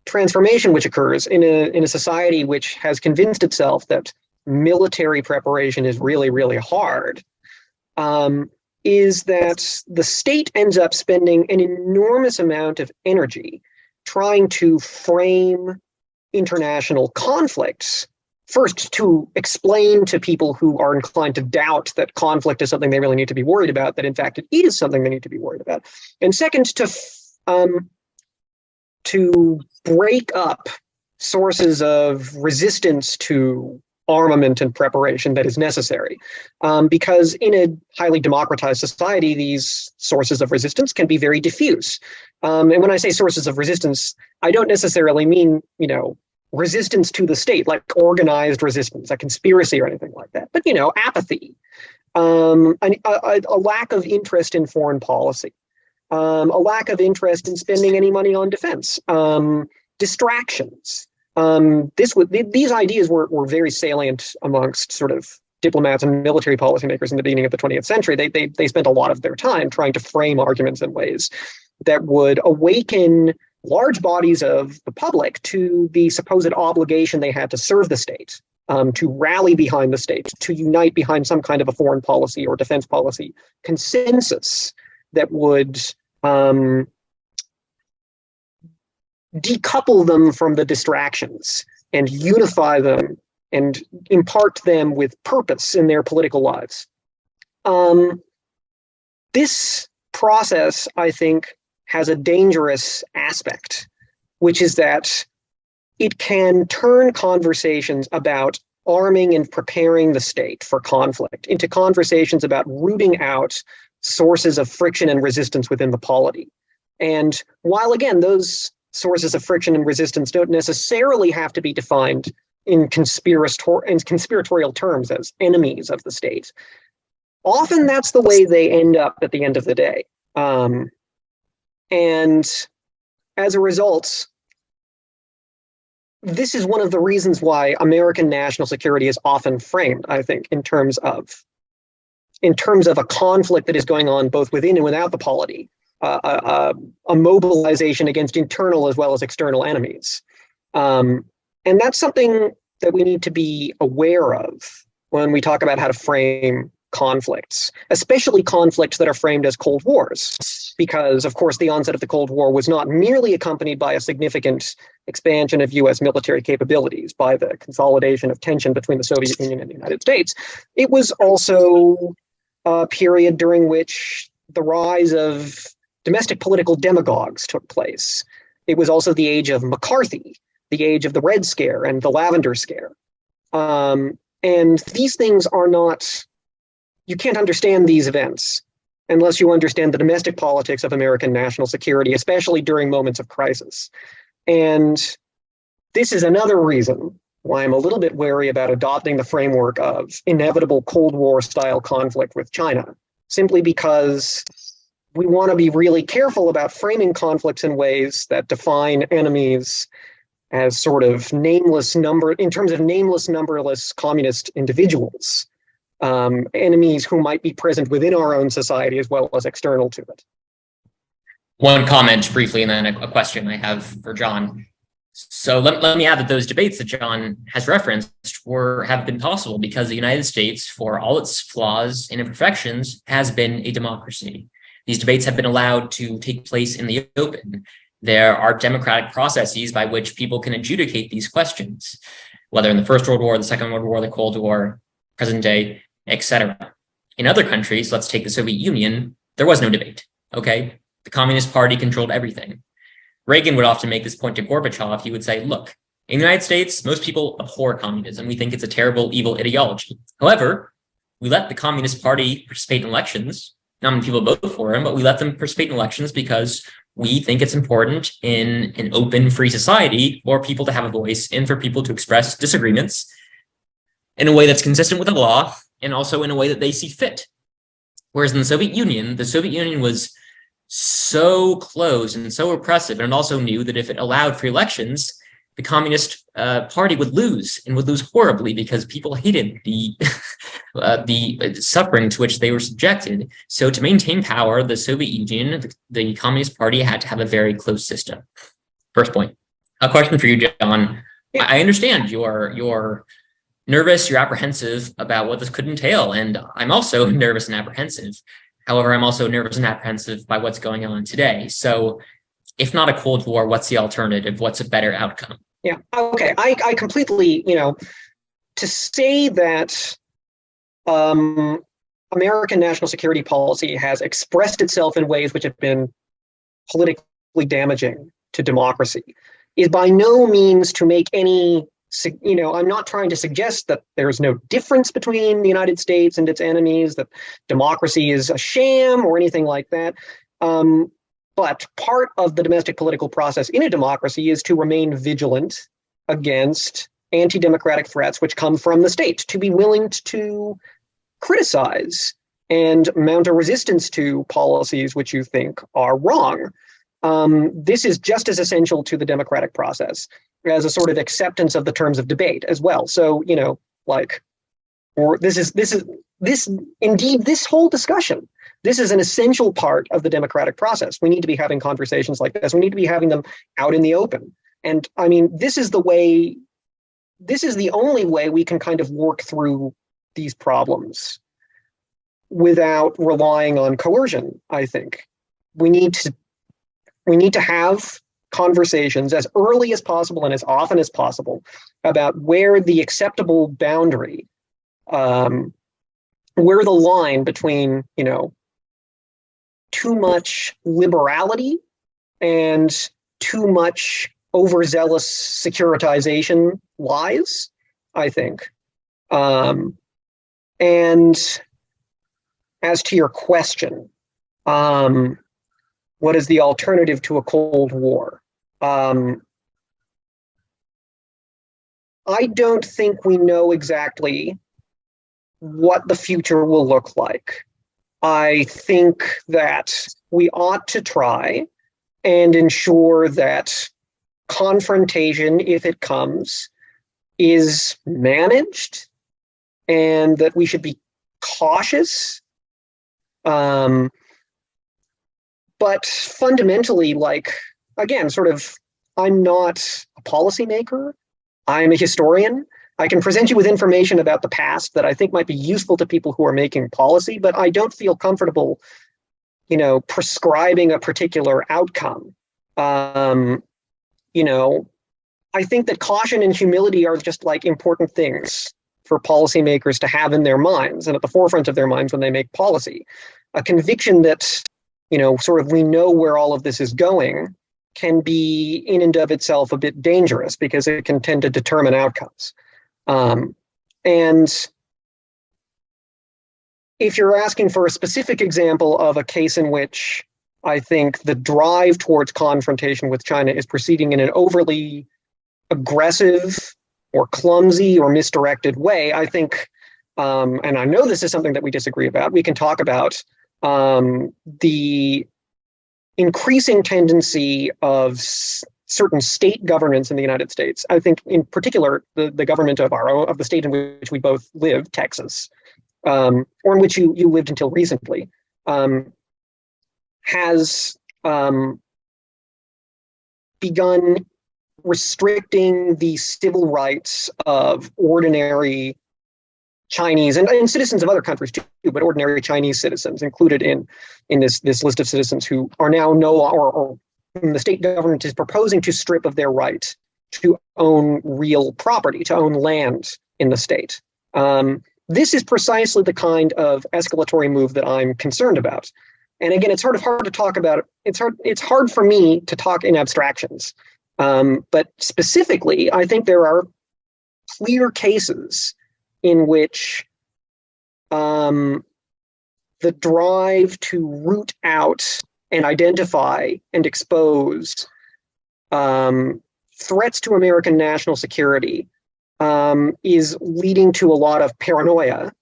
transformation which occurs in a society which has convinced itself that military preparation is really, really hard, is that the state ends up spending an enormous amount of energy trying to frame international conflicts first to explain to people who are inclined to doubt that conflict is something they really need to be worried about, that in fact it is something they need to be worried about. And second, to break up sources of resistance to armament and preparation that is necessary. Because in a highly democratized society, these sources of resistance can be very diffuse. And when I say sources of resistance, I don't necessarily mean, resistance to the state, like organized resistance, a conspiracy or anything like that. But, apathy, a lack of interest in foreign policy, a lack of interest in spending any money on defense, distractions. These ideas were very salient amongst sort of diplomats and military policymakers in the beginning of the 20th century. They spent a lot of their time trying to frame arguments in ways that would awaken large bodies of the public to the supposed obligation they had to serve the state, to rally behind the state, to unite behind some kind of a foreign policy or defense policy consensus that would decouple them from the distractions and unify them and impart them with purpose in their political lives. This process, I think, has a dangerous aspect, which is that it can turn conversations about arming and preparing the state for conflict into conversations about rooting out sources of friction and resistance within the polity. And while, again, those sources of friction and resistance don't necessarily have to be defined in conspiratorial terms as enemies of the state, often that's the way they end up at the end of the day. And as a result, this is one of the reasons why American national security is often framed, I think, in terms of a conflict that is going on both within and without the polity, a mobilization against internal as well as external enemies. And that's something that we need to be aware of when we talk about how to frame conflicts, especially conflicts that are framed as Cold Wars, because, of course, the onset of the Cold War was not merely accompanied by a significant expansion of U.S. military capabilities, by the consolidation of tension between the Soviet Union and the United States. It was also a period during which the rise of domestic political demagogues took place. It was also the age of McCarthy, the age of the Red Scare and the Lavender Scare. And these things are not... You can't understand these events unless you understand the domestic politics of American national security, especially during moments of crisis. And this is another reason why I'm a little bit wary about adopting the framework of inevitable Cold War-style conflict with China, simply because we want to be really careful about framing conflicts in ways that define enemies as sort of nameless in terms of nameless, numberless communist individuals. Enemies who might be present within our own society as well as external to it. One comment briefly, and then a question I have for John. So let me add that those debates that John has referenced have been possible because the United States, for all its flaws and imperfections, has been a democracy. These debates have been allowed to take place in the open. There are democratic processes by which people can adjudicate these questions, whether in the First World War, the Second World War, the Cold War, present day, etc. In other countries, let's take the Soviet Union, there was no debate, okay? The Communist Party controlled everything. Reagan would often make this point to Gorbachev. He would say, look, in the United States, most people abhor communism. We think it's a terrible, evil ideology. However, we let the Communist Party participate in elections. Not many people vote for him, but we let them participate in elections because we think it's important in an open, free society for people to have a voice and for people to express disagreements in a way that's consistent with the law and also in a way that they see fit. Whereas in the Soviet Union was so closed and so oppressive, and also knew that if it allowed free elections, the Communist Party would lose, and would lose horribly because people hated the suffering to which they were subjected. So to maintain power, the Soviet Union, the Communist Party, had to have a very closed system. First point. A question for you, John. I understand you're nervous, you're apprehensive about what this could entail, and I'm also nervous and apprehensive. However, I'm also nervous and apprehensive by what's going on today. So if not a Cold War, what's the alternative? What's a better outcome? Yeah, okay. I completely, to say that American national security policy has expressed itself in ways which have been politically damaging to democracy is by no means to make any, I'm not trying to suggest that there's no difference between the United States and its enemies, that democracy is a sham or anything like that. But part of the domestic political process in a democracy is to remain vigilant against anti-democratic threats which come from the state, to be willing to criticize and mount a resistance to policies which you think are wrong. This is just as essential to the democratic process as a sort of acceptance of the terms of debate as well. So, this whole discussion, this is an essential part of the democratic process. We need to be having conversations like this. We need to be having them out in the open. And I mean, this is the only way we can kind of work through these problems without relying on coercion, I think. We need to have conversations as early as possible and as often as possible about where the acceptable boundary, where the line between, too much liberality and too much overzealous securitization lies, I think. And as to your question, what is the alternative to a Cold War? I don't think we know exactly what the future will look like. I think that we ought to try and ensure that confrontation, if it comes, is managed, and that we should be cautious. But fundamentally, again, I'm not a policymaker. I'm a historian. I can present you with information about the past that I think might be useful to people who are making policy, but I don't feel comfortable, prescribing a particular outcome. I think that caution and humility are just important things for policymakers to have in their minds and at the forefront of their minds when they make policy. A conviction that, we know where all of this is going can be in and of itself a bit dangerous because it can tend to determine outcomes. And if you're asking for a specific example of a case in which I think the drive towards confrontation with China is proceeding in an overly aggressive or clumsy or misdirected way, I think, and I know this is something that we disagree about, we can talk about the increasing tendency of certain state governments in the United States. I think, in particular, the government of the state in which we both live, Texas, or in which you lived until recently, has begun restricting the civil rights of ordinary Chinese and citizens of other countries too, but ordinary Chinese citizens included in this list of citizens who are now or the state government is proposing to strip of their right to own real property, to own land in the state. This is precisely the kind of escalatory move that I'm concerned about. And again, it's hard to talk about. It's hard for me to talk in abstractions. But specifically, I think there are clear cases in which the drive to root out and identify and expose threats to American national security is leading to a lot of paranoia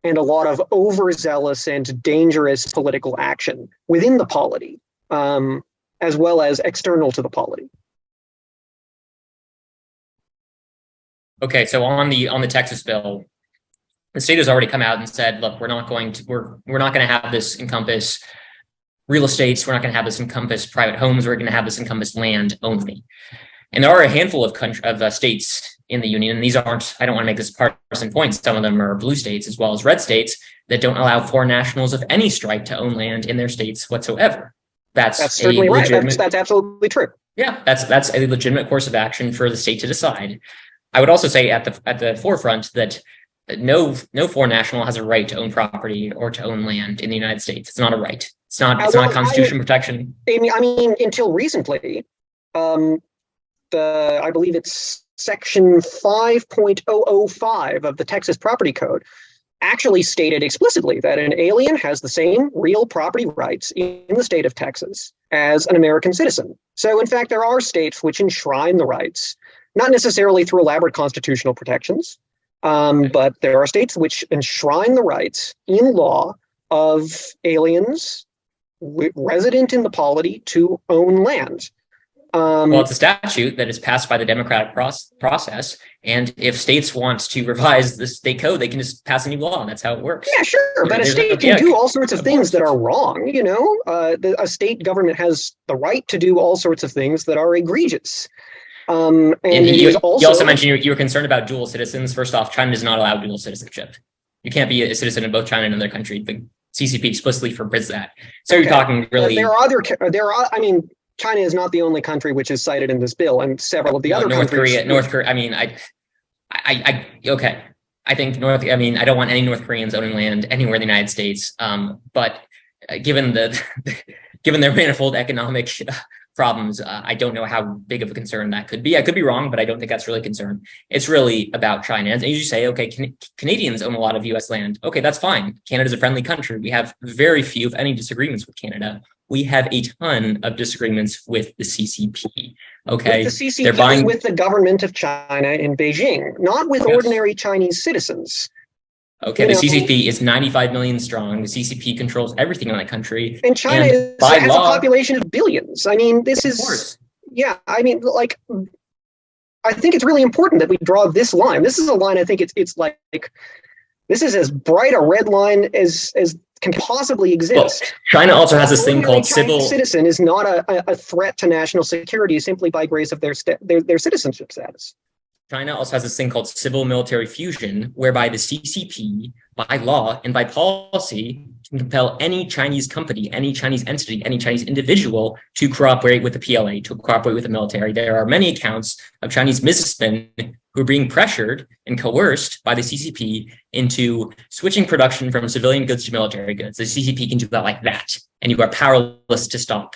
and a lot of overzealous and dangerous political action within the polity, as well as external to the polity. Okay, so on the Texas bill, the state has already come out and said, look, we're not going to have this encompass real estates. We're not going to have this encompass private homes. We're going to have this encompass land only. And there are a handful of states in the union, and these aren't, I don't want to make this partisan point, some of them are blue states as well as red states that don't allow foreign nationals of any stripe to own land in their states whatsoever. That's certainly right. That's absolutely true. Yeah, that's a legitimate course of action for the state to decide. I would also say at the forefront that no foreign national has a right to own property or to own land in the United States. It's not a right. It's not constitutional protection. I mean, until recently, I believe it's section 5.005 of the Texas Property Code actually stated explicitly that an alien has the same real property rights in the state of Texas as an American citizen. So in fact, there are states which enshrine the rights, not necessarily through elaborate constitutional protections, but there are states which enshrine the rights in law of aliens resident in the polity to own land. Well, it's a statute that is passed by the democratic process, and if states want to revise the state code, they can just pass a new law, and that's how it works. Yeah, sure, but a state can do all sorts of things that are wrong, you know? A state government has the right to do all sorts of things that are egregious. And you also mentioned you were concerned about dual citizens. First off, China does not allow dual citizenship. You can't be a citizen of both China and another country. The CCP explicitly forbids that. So you're talking really... I mean, China is not the only country which is cited in this bill, and several of the other countries. North Korea. I mean, okay. I think I don't want any North Koreans owning land anywhere in the United States. But given their manifold economic problems, I don't know how big of a concern that could be. I could be wrong, but I don't think that's really a concern. It's really about China. And you say, okay, Canadians own a lot of U.S. land. Okay, that's fine. Canada's a friendly country. We have very few, if any, disagreements with Canada. We have a ton of disagreements with the CCP. Okay, with the CCP with the government of China in Beijing, not with ordinary Chinese citizens. Okay, the CCP is 95 million strong. The CCP controls everything in that country. And China has a population of billions. I mean, this is, yeah, I mean, like, I think it's really important that we draw this line. This is a line, I think it's like, this is as bright a red line as can possibly exist. Well, China also has this thing called civil citizen is not a threat to national security simply by grace of their citizenship status. China also has this thing called civil military fusion, whereby the CCP, by law and by policy, can compel any Chinese company, any Chinese entity, any Chinese individual to cooperate with the PLA, to cooperate with the military. There are many accounts of Chinese businessmen who are being pressured and coerced by the CCP into switching production from civilian goods to military goods. The CCP can do that like that, and you are powerless to stop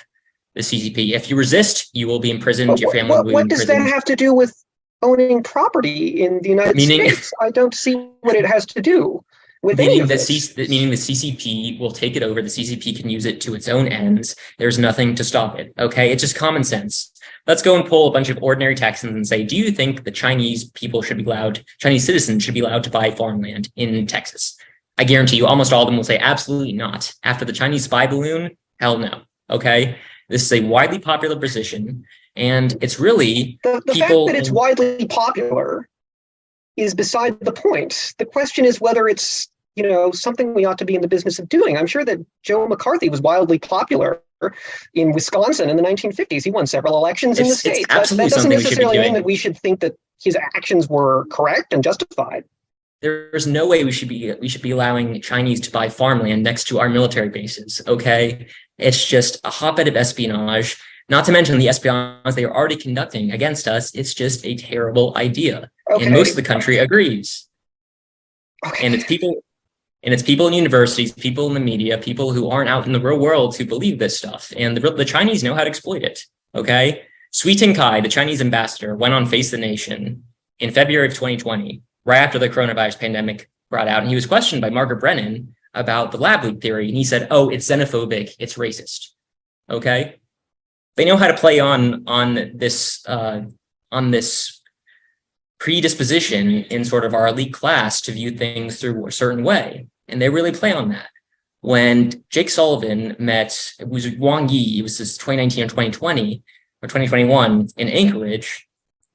the CCP. If you resist, you will be imprisoned, your family will be imprisoned. What does that have to do with owning property in the United States? I don't see what it has to do with any of this. Meaning the CCP will take it over. The CCP can use it to its own ends. There's nothing to stop it. Okay, it's just common sense. Let's go and poll a bunch of ordinary Texans and say, do you think the Chinese citizens should be allowed to buy farmland in Texas? I guarantee you almost all of them will say absolutely not. After the Chinese spy balloon, hell no. Okay, this is a widely popular position. And it's really the fact that it's widely popular is beside the point. The question is whether it's, you know, something we ought to be in the business of doing. I'm sure that Joe McCarthy was wildly popular in Wisconsin in the 1950s. He won several elections in the state. That doesn't necessarily mean that we should think that his actions were correct and justified. There's no way we should be allowing Chinese to buy farmland next to our military bases. Okay, it's just a hotbed of espionage. Not to mention the espionage they are already conducting against us. It's just a terrible idea. Okay. And most of the country agrees. Okay. And it's people in universities, people in the media, people who aren't out in the real world who believe this stuff. And the Chinese know how to exploit it. Okay. Sui Ting-kai, the Chinese ambassador, went on Face the Nation in February of 2020, right after the coronavirus pandemic brought out. And he was questioned by Margaret Brennan about the lab leak theory. And he said, oh, it's xenophobic. It's racist. Okay. They know how to play on this predisposition in sort of our elite class to view things through a certain way, and they really play on that. When Jake Sullivan met, it was Wang Yi, it was this 2019 or 2020 or 2021 in Anchorage.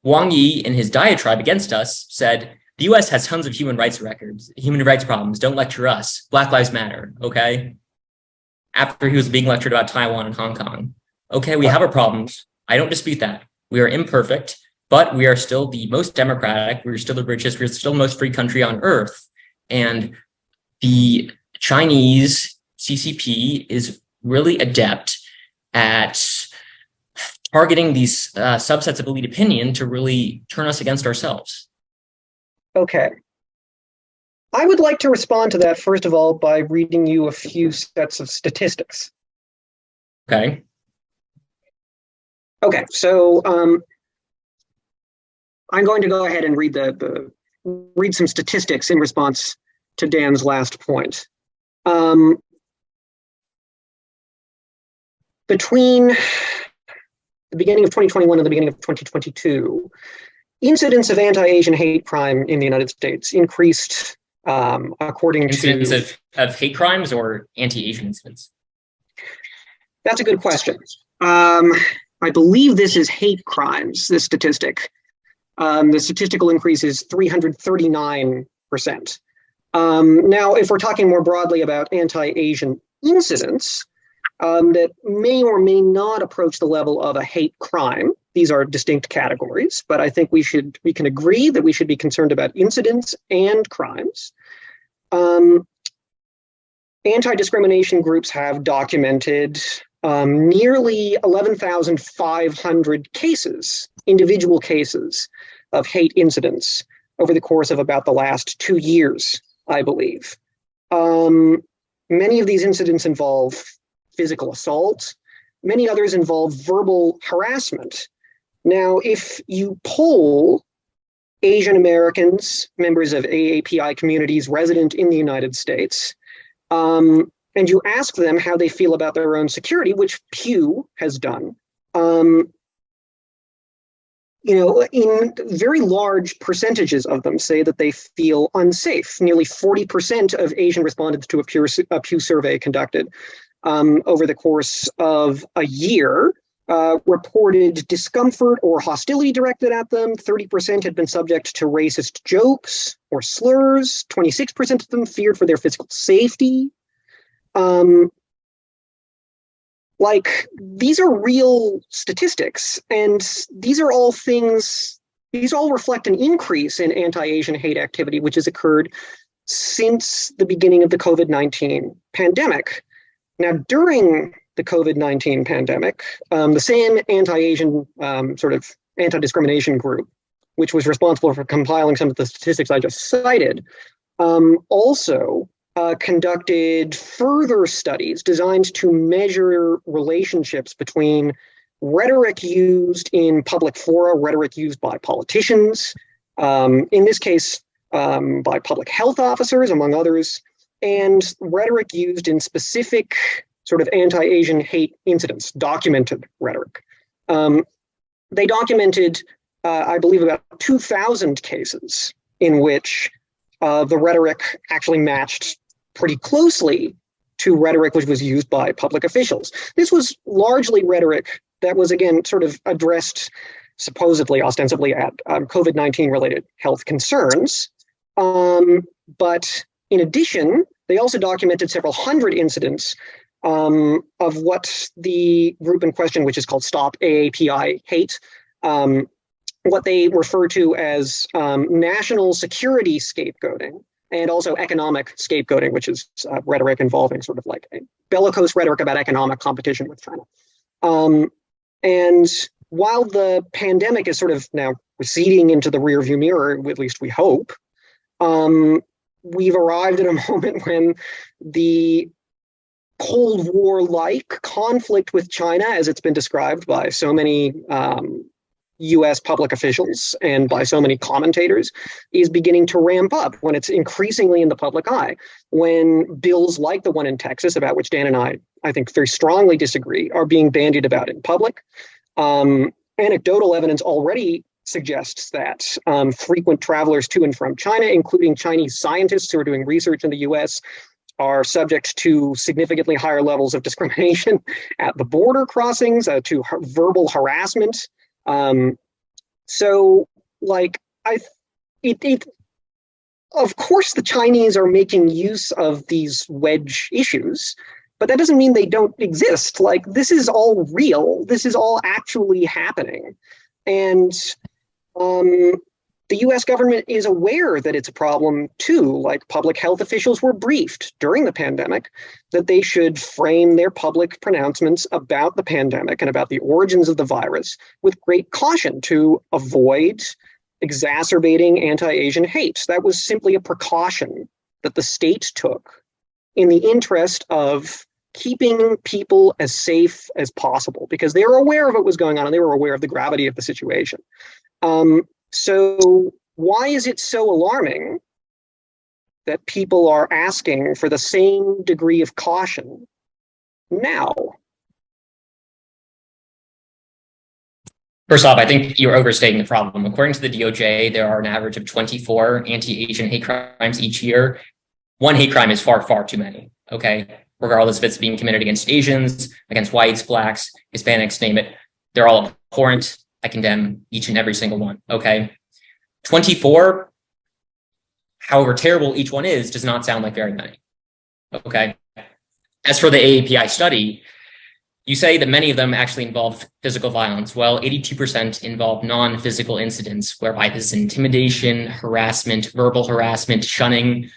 Wang Yi, in his diatribe against us, said the U.S. has tons of human rights problems. Don't lecture us. Black Lives Matter. Okay. After he was being lectured about Taiwan and Hong Kong. Okay, we have our problems. I don't dispute that. We are imperfect, but we are still the most democratic. We're still the richest. We're still the most free country on earth. And the Chinese CCP is really adept at targeting these subsets of elite opinion to really turn us against ourselves. Okay. I would like to respond to that, first of all, by reading you a few sets of statistics. Okay. Okay, so I'm going to go ahead and read read some statistics in response to Dan's last point. Between the beginning of 2021 and the beginning of 2022, incidents of anti-Asian hate crime in the United States increased according Incidents to... of hate crimes or anti-Asian incidents? That's a good question. I believe this is hate crimes, this statistic. The statistical increase is 339%. Now, if we're talking more broadly about anti-Asian incidents, that may or may not approach the level of a hate crime. These are distinct categories, but I think we can agree that we should be concerned about incidents and crimes. Anti-discrimination groups have documented nearly 11,500 cases, individual cases of hate incidents over the course of about the last 2 years, I believe. Many of these incidents involve physical assault. Many others involve verbal harassment. Now, if you poll Asian Americans, members of AAPI communities resident in the United States, and you ask them how they feel about their own security, which Pew has done, in very large percentages of them say that they feel unsafe. Nearly 40% of Asian respondents to a Pew survey conducted over the course of a year reported discomfort or hostility directed at them. 30% had been subject to racist jokes or slurs. 26% of them feared for their physical safety. These are real statistics, and these all reflect an increase in anti-Asian hate activity, which has occurred since the beginning of the COVID-19 pandemic. Now, during the COVID-19 pandemic, the same anti-Asian sort of anti-discrimination group, which was responsible for compiling some of the statistics I just cited, also conducted further studies designed to measure relationships between rhetoric used in public fora, rhetoric used by politicians, in this case, by public health officers, among others, and rhetoric used in specific sort of anti-Asian hate incidents, documented rhetoric. They documented, I believe, about 2,000 cases in which the rhetoric actually matched pretty closely to rhetoric which was used by public officials. This was largely rhetoric that was, again, sort of addressed supposedly, ostensibly at COVID-19 related health concerns. But in addition, they also documented several hundred incidents of what the group in question, which is called Stop AAPI Hate, what they refer to as national security scapegoating, and also economic scapegoating, which is rhetoric involving sort of like a bellicose rhetoric about economic competition with China. And while the pandemic is sort of now receding into the rearview mirror, at least we hope, we've arrived at a moment when the Cold War-like conflict with China, as it's been described by so many US public officials and by so many commentators, is beginning to ramp up, when it's increasingly in the public eye, when bills like the one in Texas, about which Dan and I think very strongly disagree, are being bandied about in public. Anecdotal evidence already suggests that frequent travelers to and from China, including Chinese scientists who are doing research in the US, are subject to significantly higher levels of discrimination at the border crossings, to verbal harassment. Of course, the Chinese are making use of these wedge issues, but that doesn't mean they don't exist. This is all real. This is all actually happening. And the US government is aware that it's a problem too. Public health officials were briefed during the pandemic that they should frame their public pronouncements about the pandemic and about the origins of the virus with great caution to avoid exacerbating anti-Asian hate. That was simply a precaution that the state took in the interest of keeping people as safe as possible, because they were aware of what was going on and they were aware of the gravity of the situation. So why is it so alarming that people are asking for the same degree of caution now? First off, I think you're overstating the problem. According to the DOJ, there are an average of 24 anti-Asian hate crimes each year. One hate crime is far, far too many, okay? Regardless if it's being committed against Asians, against whites, blacks, Hispanics, name it. They're all abhorrent. I condemn each and every single one, okay? 24, however terrible each one is, does not sound like very many, okay? As for the AAPI study, you say that many of them actually involve physical violence. Well, 82% involve non-physical incidents, whereby this is intimidation, harassment, verbal harassment, shunning.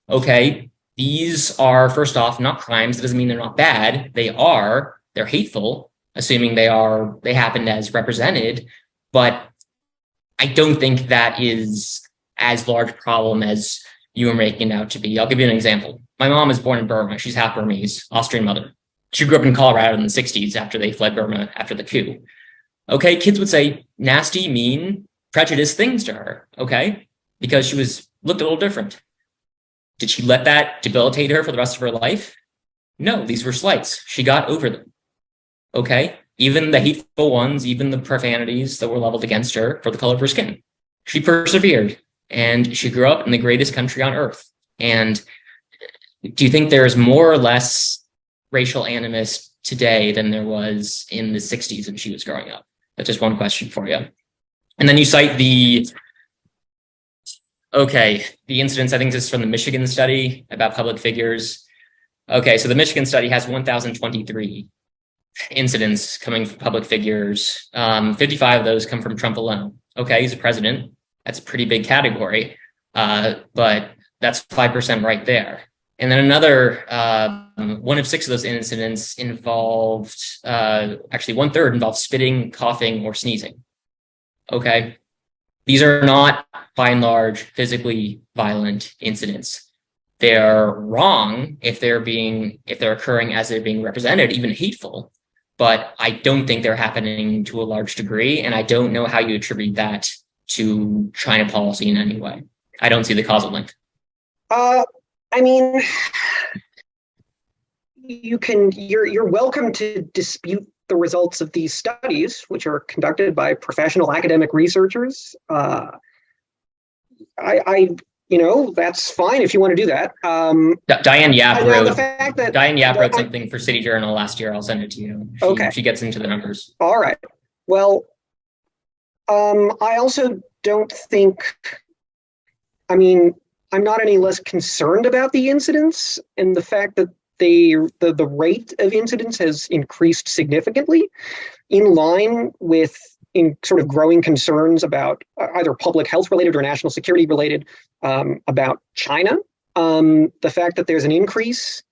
Okay, these are, first off, not crimes. That doesn't mean they're not bad. They're hateful, assuming they happened as represented. But I don't think that is as large a problem as you are making it out to be. I'll give you an example. My mom was born in Burma. She's half Burmese, Austrian mother. She grew up in Colorado in the 60s after they fled Burma after the coup. Okay, kids would say nasty, mean, prejudiced things to her, okay? Because she looked a little different. Did she let that debilitate her for the rest of her life? No, these were slights. She got over them, okay? Even the hateful ones, even the profanities that were leveled against her for the color of her skin. She persevered, and she grew up in the greatest country on earth. And do you think there's more or less racial animus today than there was in the 60s when she was growing up? That's just one question for you. And then you cite the incidents, I think this is from the Michigan study about public figures. Okay, so the Michigan study has 1,023 incidents coming from public figures. 55 of those come from Trump alone. Okay, he's a president. That's a pretty big category, but that's 5% right there. And then another, 1 of 6 of those incidents involved, actually 1/3 involved spitting, coughing, or sneezing. Okay. These are not, by and large, physically violent incidents. They're wrong if they're occurring as they're being represented, even hateful. But I don't think they're happening to a large degree. And I don't know how you attribute that to China policy in any way. I don't see the causal link. I mean, you're welcome to dispute the results of these studies, which are conducted by professional academic researchers. That's fine if you want to do that. Diane Yap wrote wrote something for City Journal last year. I'll send it to you. She gets into the numbers. All right. Well, I also don't think, I'm not any less concerned about the incidents and the fact that the rate of incidents has increased significantly, in line with sort of growing concerns about either public health related or national security related, about China. The fact that there's an increase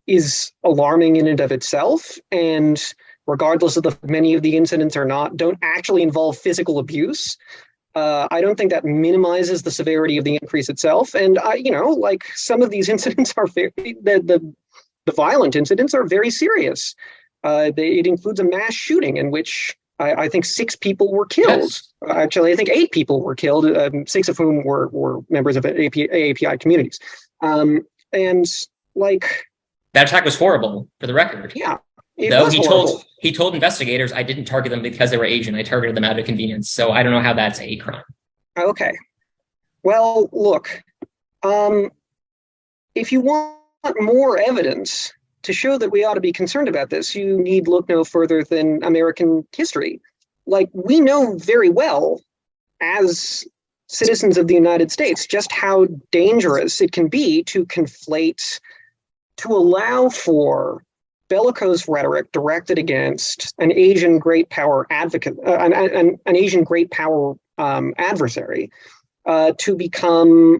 is alarming in and of itself, and regardless of many of the incidents don't actually involve physical abuse. I don't think that minimizes the severity of the increase itself. And some of these incidents are the violent incidents are very serious. It includes a mass shooting in which I think 6 people were killed. Yes. Actually, I think 8 people were killed, 6 of whom were members of AAPI communities. And that attack was horrible, for the record. Yeah. Though he told investigators, I didn't target them because they were Asian. I targeted them out of convenience. So I don't know how that's a hate crime. Okay. Well, look, if you want more evidence to show that we ought to be concerned about this, you need look no further than American history. We know very well, as citizens of the United States, just how dangerous it can be to allow for bellicose rhetoric directed against an Asian great power an Asian great power adversary to become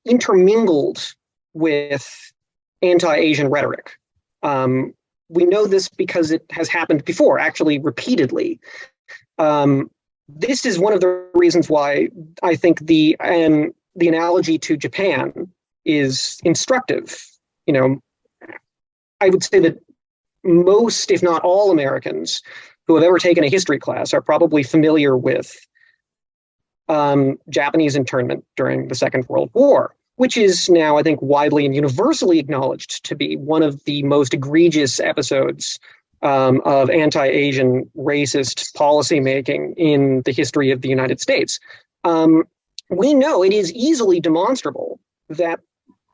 intermingled with anti-Asian rhetoric. we know this because it has happened before, actually repeatedly. This is one of the reasons why I think the analogy to Japan is instructive. You know, I would say that most, if not all, Americans who have ever taken a history class are probably familiar with Japanese internment during the Second World War, which is now, I think, widely and universally acknowledged to be one of the most egregious episodes of anti-Asian racist policymaking in the history of the United States. We know it is easily demonstrable that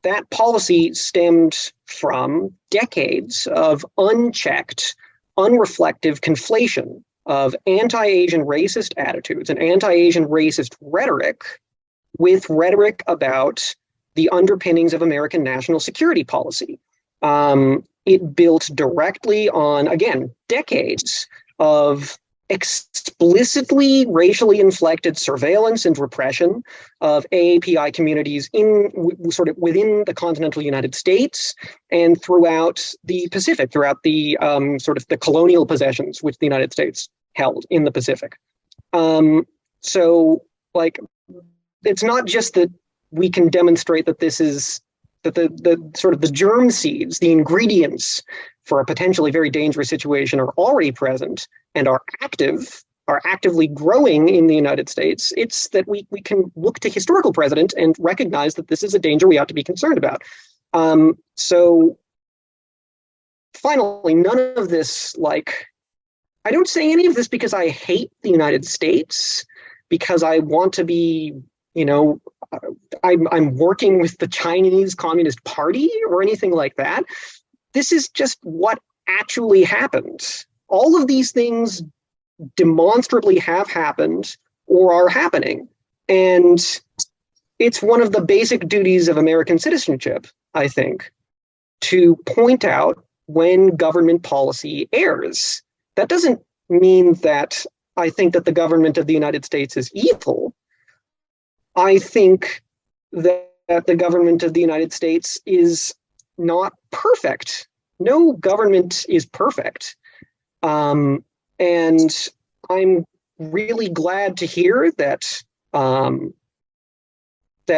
that policy stemmed from decades of unchecked, unreflective conflation of anti-Asian racist attitudes and anti-Asian racist rhetoric with rhetoric about the underpinnings of American national security policy. It built directly on, again, decades of explicitly racially inflected surveillance and repression of AAPI communities in sort of within the continental United States and throughout the Pacific, throughout the sort of the colonial possessions which the United States held in the Pacific. So, like, it's not just that we can demonstrate that this is that the sort of the germ seeds, the ingredients for a potentially very dangerous situation are already present and are actively growing in the United States. It's that we can look to historical precedent and recognize that this is a danger we ought to be concerned about. So finally, none of this, like, I don't say any of this because I hate the United States, because I want to be, you know, I'm working with the Chinese Communist Party or anything like that. This is just what actually happened. All of these things demonstrably have happened or are happening. And it's one of the basic duties of American citizenship, I think, to point out when government policy errs. That doesn't mean that I think that the government of the United States is evil. I think that the government of the United States is not perfect. No government is perfect. And I'm really glad to hear that that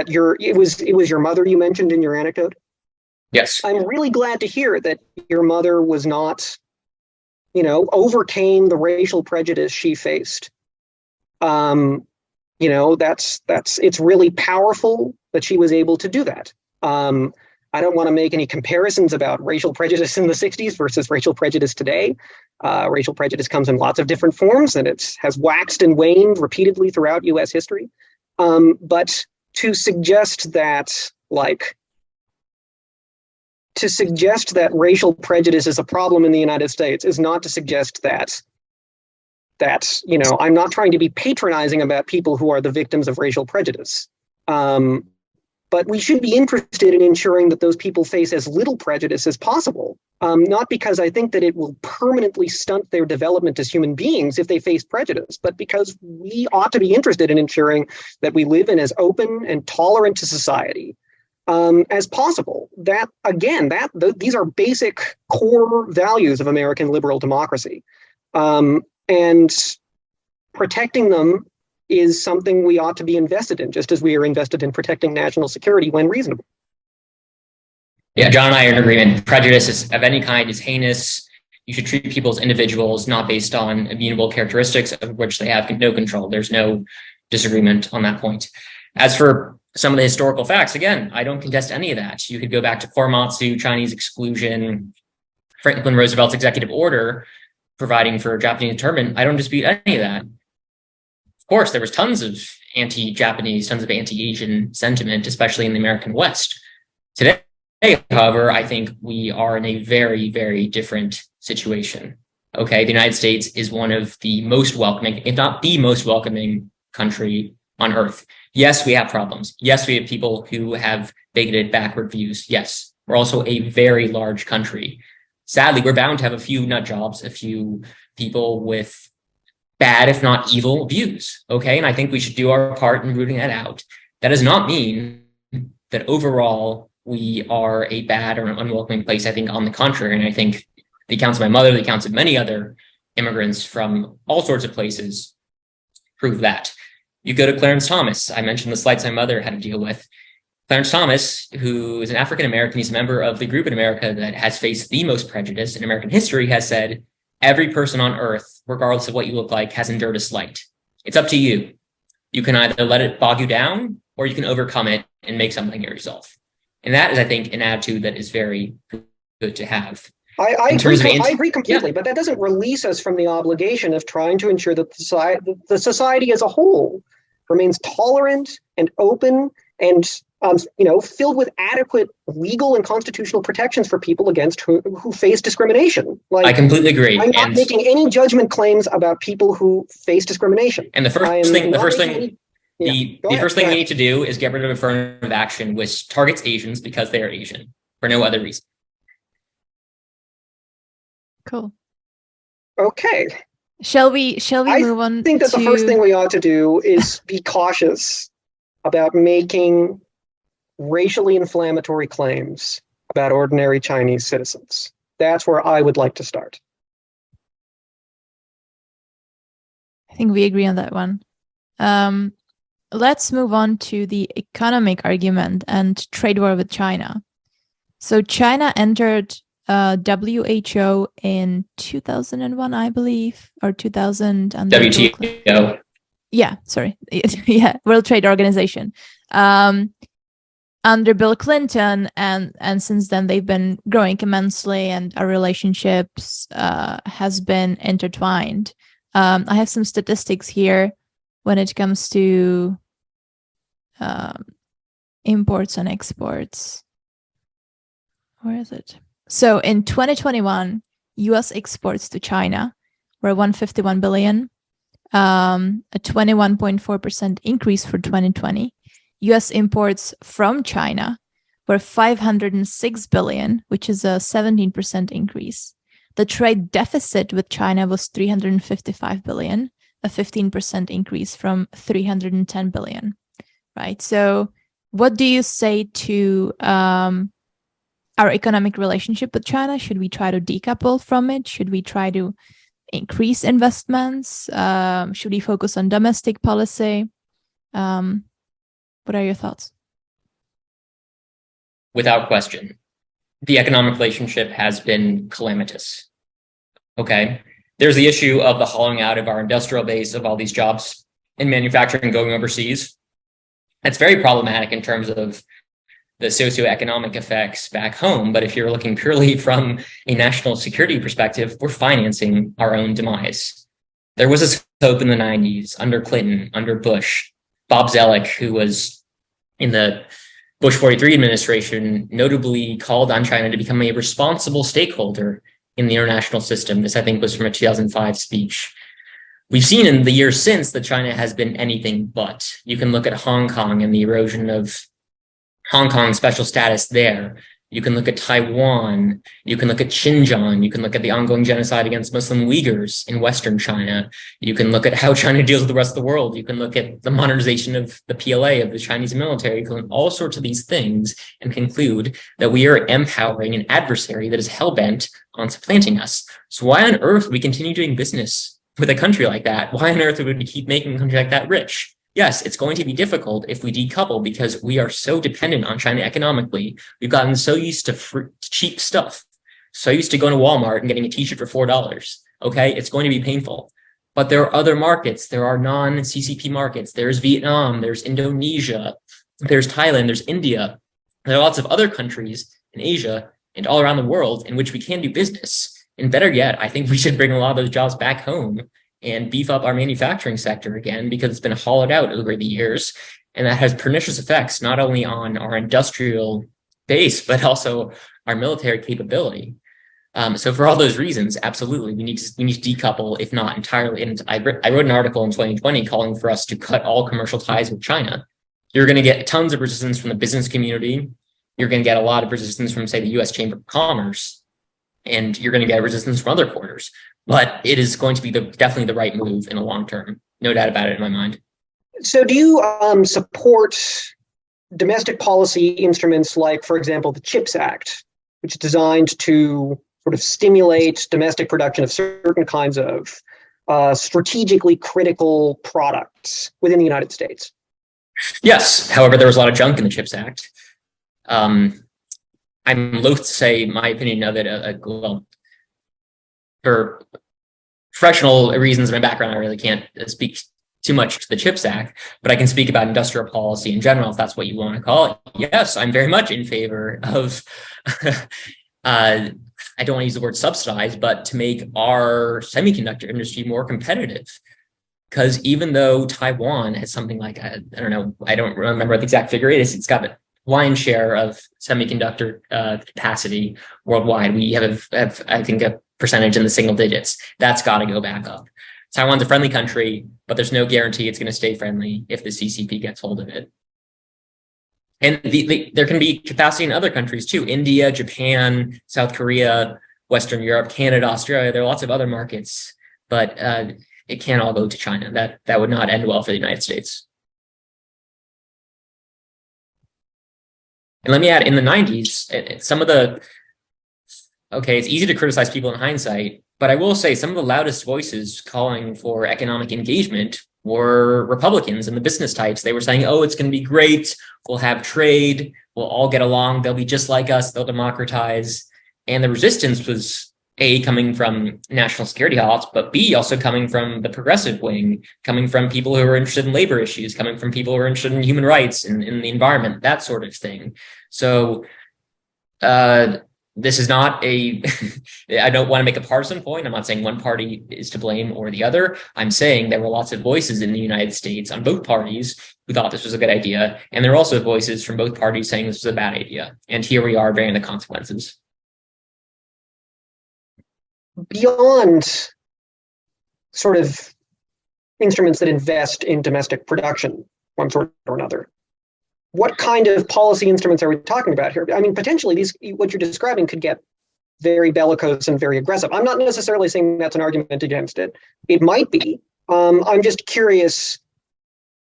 it was your mother you mentioned in your anecdote. Yes. I'm really glad to hear that your mother was not, you know, overcame the racial prejudice she faced. You know, it's really powerful that she was able to do that. I don't want to make any comparisons about racial prejudice in the 60s versus racial prejudice today. Racial prejudice comes in lots of different forms, and it has waxed and waned repeatedly throughout US history. But to suggest that, racial prejudice is a problem in the United States is not to suggest that, you know, I'm not trying to be patronizing about people who are the victims of racial prejudice. But we should be interested in ensuring that those people face as little prejudice as possible, not because I think that it will permanently stunt their development as human beings if they face prejudice, but because we ought to be interested in ensuring that we live in as open and tolerant a society as possible. That, again, these are basic core values of American liberal democracy. And protecting them is something we ought to be invested in, just as we are invested in protecting national security when reasonable. Yeah, John and I are in agreement. Prejudice of any kind is heinous. You should treat people as individuals, not based on immutable characteristics of which they have no control. There's no disagreement on that point. As for some of the historical facts, again, I don't contest any of that. You could go back to Korematsu, Chinese exclusion, Franklin Roosevelt's executive order providing for Japanese internment. I don't dispute any of that. Of course, there was tons of anti-Japanese, tons of anti-Asian sentiment, especially in the American West. Today, however, I think we are in a very, very different situation. Okay, the United States is one of the most welcoming, if not the most welcoming country on earth. Yes, we have problems. Yes, we have people who have bigoted, backward views. Yes, we're also a very large country. Sadly, we're bound to have a few nut jobs, a few people with bad, if not evil, views. Okay, and I think we should do our part in rooting that out. That does not mean that overall we are a bad or an unwelcoming place. I think on the contrary, and I think The accounts of my mother, the accounts of many other immigrants from all sorts of places prove that. You go to Clarence Thomas. I mentioned the slights my mother had to deal with. Clarence Thomas, who is an African-American, he's a member of the group in America that has faced the most prejudice in American history, has said, every person on earth, regardless of what you look like, has endured a slight. It's up to you. You can either let it bog you down, or you can overcome it and make something of yourself. And that is, I think, an attitude that is very good to have. I agree completely, but that doesn't release us from the obligation of trying to ensure that the society as a whole remains tolerant and open and filled with adequate legal and constitutional protections for people against who face discrimination. Like, I completely agree. I'm not making any judgment claims about people who face discrimination. And the first thing we need to do is get rid of affirmative action, which targets Asians because they are Asian for no other reason. Cool. Okay. Shall we move on? I think that the first thing we ought to do is be cautious about making racially inflammatory claims about ordinary Chinese citizens. That's where I would like to start. I think we agree on that one. Let's move on to the economic argument and trade war with China. So China entered WHO in 2001, I believe, or 2000. WTO. Yeah, sorry. Yeah, World Trade Organization. Under Bill Clinton, and since then they've been growing immensely, and our relationships has been intertwined. I have some statistics here when it comes to imports and exports. Where is it? So in 2021, U.S. exports to China were $151 billion, a 21.4% increase for 2020. U.S. imports from China were $506 billion, which is a 17% increase. The trade deficit with China was $355 billion, a 15% increase from $310 billion, right? So what do you say to our economic relationship with China? Should we try to decouple from it? Should we try to increase investments? Should we focus on domestic policy? What are your thoughts? Without question, the economic relationship has been calamitous. Okay. There's the issue of the hollowing out of our industrial base, of all these jobs in manufacturing going overseas. That's very problematic in terms of the socioeconomic effects back home. But if you're looking purely from a national security perspective, we're financing our own demise. There was this hope in the 90s under Clinton, under Bush. Bob Zoellick, who was in the Bush 43 administration, notably called on China to become a responsible stakeholder in the international system. This, I think, was from a 2005 speech. We've seen in the years since that China has been anything but. You can look at Hong Kong and the erosion of Hong Kong's special status there. You can look at Taiwan. You can look at Xinjiang. You can look at the ongoing genocide against Muslim Uyghurs in Western China. You can look at how China deals with the rest of the world. You can look at the modernization of the PLA, of the Chinese military. You can look at all sorts of these things and conclude that we are empowering an adversary that is hell-bent on supplanting us. So why on earth would we continue doing business with a country like that? Why on earth would we keep making a country like that rich? Yes, it's going to be difficult if we decouple because we are so dependent on China economically. We've gotten so used to cheap stuff, so used to going to Walmart and getting a t-shirt for $4. Okay, it's going to be painful. But there are other markets. There are non-CCP markets. There's Vietnam, there's Indonesia, there's Thailand, there's India. There are lots of other countries in Asia and all around the world in which we can do business. And better yet, I think we should bring a lot of those jobs back home and beef up our manufacturing sector again, because it's been hollowed out over the years. And that has pernicious effects, not only on our industrial base, but also our military capability. So for all those reasons, absolutely, we need to decouple, if not entirely. And I wrote an article in 2020 calling for us to cut all commercial ties with China. You're going to get tons of resistance from the business community. You're going to get a lot of resistance from, say, the U.S. Chamber of Commerce, and you're going to get resistance from other quarters. But it is going to be definitely the right move in the long term. No doubt about it in my mind. So do you support domestic policy instruments like, for example, the CHIPS Act, which is designed to sort of stimulate domestic production of certain kinds of strategically critical products within the United States. Yes. However, there was a lot of junk in the CHIPS Act. I'm loath to say my opinion of it. Well, for professional reasons in my background, I really can't speak too much to the CHIPS Act, but I can speak about industrial policy in general, if that's what you want to call it. Yes, I'm very much in favor of, I don't want to use the word subsidize, but to make our semiconductor industry more competitive. Because even though Taiwan has something like, I don't know, I don't remember the exact figure it is, it's got a lion's share of semiconductor capacity worldwide. We have, I think, a percentage in the single digits. That's got to go back up. Taiwan's a friendly country, but there's no guarantee it's going to stay friendly if the CCP gets hold of it. And there can be capacity in other countries too. India, Japan, South Korea, Western Europe, Canada, Australia. There are lots of other markets, but it can't all go to China. That would not end well for the United States. And let me add, in the 90s, some of the, okay, it's easy to criticize people in hindsight, but I will say some of the loudest voices calling for economic engagement were Republicans and the business types. They were saying, oh, it's going to be great. We'll have trade. We'll all get along. They'll be just like us. They'll democratize. And the resistance was A, coming from national security hots, but B, also coming from the progressive wing, coming from people who are interested in labor issues, coming from people who are interested in human rights and in the environment, that sort of thing. So this is not a, I don't want to make a partisan point. I'm not saying one party is to blame or the other. I'm saying there were lots of voices in the United States on both parties who thought this was a good idea. And there were also voices from both parties saying this was a bad idea. And here we are bearing the consequences. Beyond sort of instruments that invest in domestic production, one sort or another, what kind of policy instruments are we talking about here? I mean, potentially what you're describing could get very bellicose and very aggressive. I'm not necessarily saying that's an argument against it. It might be. I'm just curious.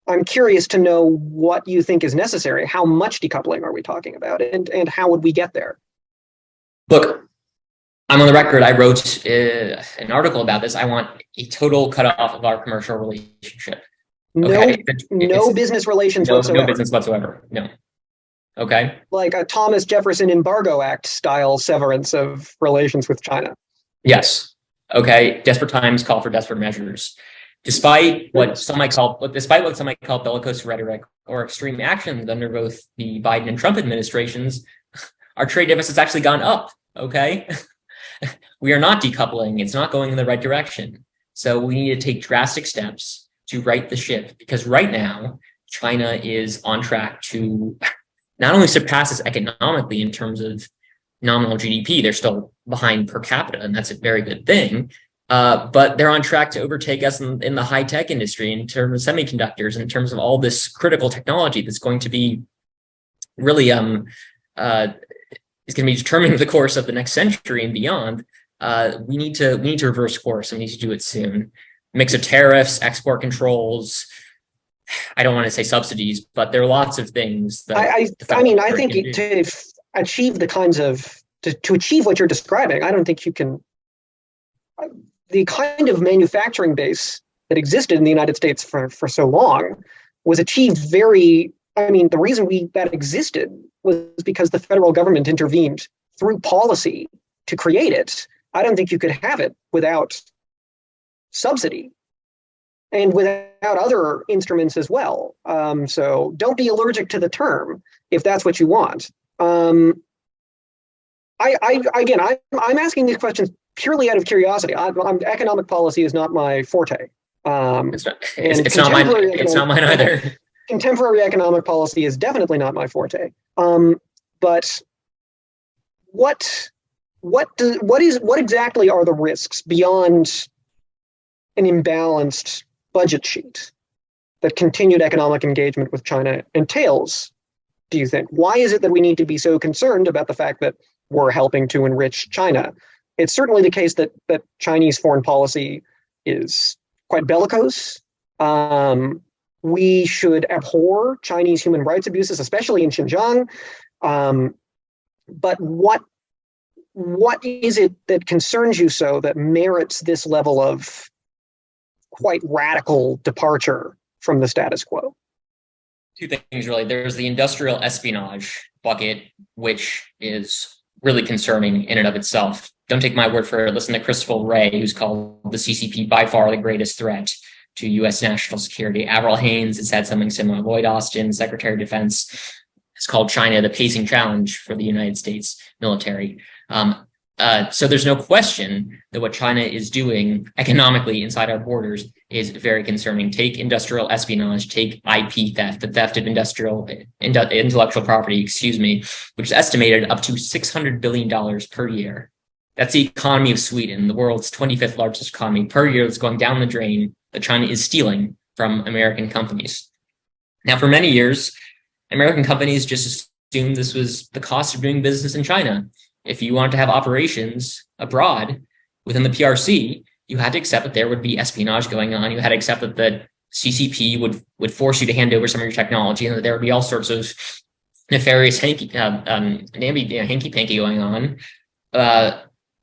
I'm curious to know what you think is necessary. How much decoupling are we talking about, and how would we get there? Look, I'm on the record. I wrote an article about this. I want a total cutoff of our commercial relationship. Okay. No business relations whatsoever. No business whatsoever. No. Okay. Like a Thomas Jefferson Embargo Act style severance of relations with China. Yes. Okay. Desperate times call for desperate measures. Despite what some might call bellicose rhetoric or extreme actions under both the Biden and Trump administrations, our trade deficit has actually gone up. Okay. We are not decoupling. It's not going in the right direction. So we need to take drastic steps to right the ship, because right now China is on track to not only surpass us economically in terms of nominal GDP, they're still behind per capita, and that's a very good thing. But they're on track to overtake us in the high tech industry, in terms of semiconductors, in terms of all this critical technology that's going to be really is going to be determining the course of the next century and beyond. We need to reverse course, and we need to do it soon. Mix of tariffs, export controls. I don't want to say subsidies, but there are lots of things that I think to achieve the kinds of to achieve what you're describing, I don't think you can. The kind of manufacturing base that existed in the United States for so long was achieved very. I mean, the reason that existed was because the federal government intervened through policy to create it. I don't think you could have it without subsidy and without other instruments as well. So don't be allergic to the term if that's what you want. I'm asking these questions purely out of curiosity. Economic policy is not my forte. It's not mine either. Contemporary economic policy is definitely not my forte. But what exactly are the risks beyond an imbalanced budget sheet that continued economic engagement with China entails, do you think? Why is it that we need to be so concerned about the fact that we're helping to enrich China? It's certainly the case that Chinese foreign policy is quite bellicose. We should abhor Chinese human rights abuses, especially in Xinjiang. But what what is it that concerns you so that merits this level of quite radical departure from the status quo? Two things, really. There's the industrial espionage bucket, which is really concerning in and of itself. Don't take my word for it. Listen to Christopher Wray, who's called the CCP by far the greatest threat to U.S. national security. Avril Haines has had something similar. Lloyd Austin, Secretary of Defense, has called China the pacing challenge for the United States military. So there's no question that what China is doing economically inside our borders is very concerning. Take industrial espionage, take IP theft, the theft of intellectual property, which is estimated up to $600 billion per year. That's the economy of Sweden, the world's 25th largest economy per year that's going down the drain that China is stealing from American companies. Now, for many years, American companies just assumed this was the cost of doing business in China. If you wanted to have operations abroad within the PRC, you had to accept that there would be espionage going on. You had to accept that the CCP would force you to hand over some of your technology, and that there would be all sorts of nefarious hanky-panky going on.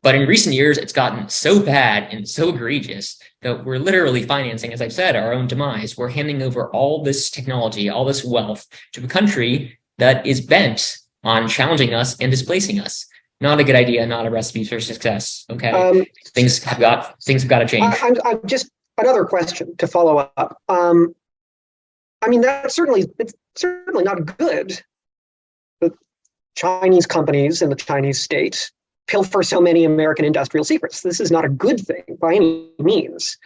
But in recent years, it's gotten so bad and so egregious that we're literally financing, as I've said, our own demise. We're handing over all this technology, all this wealth to a country that is bent on challenging us and displacing us. Not a good idea, not a recipe for success. Okay, things have got to change. I'm just another question to follow up. I mean, it's certainly not good that Chinese companies and the Chinese state pilfer so many American industrial secrets. This is not a good thing by any means.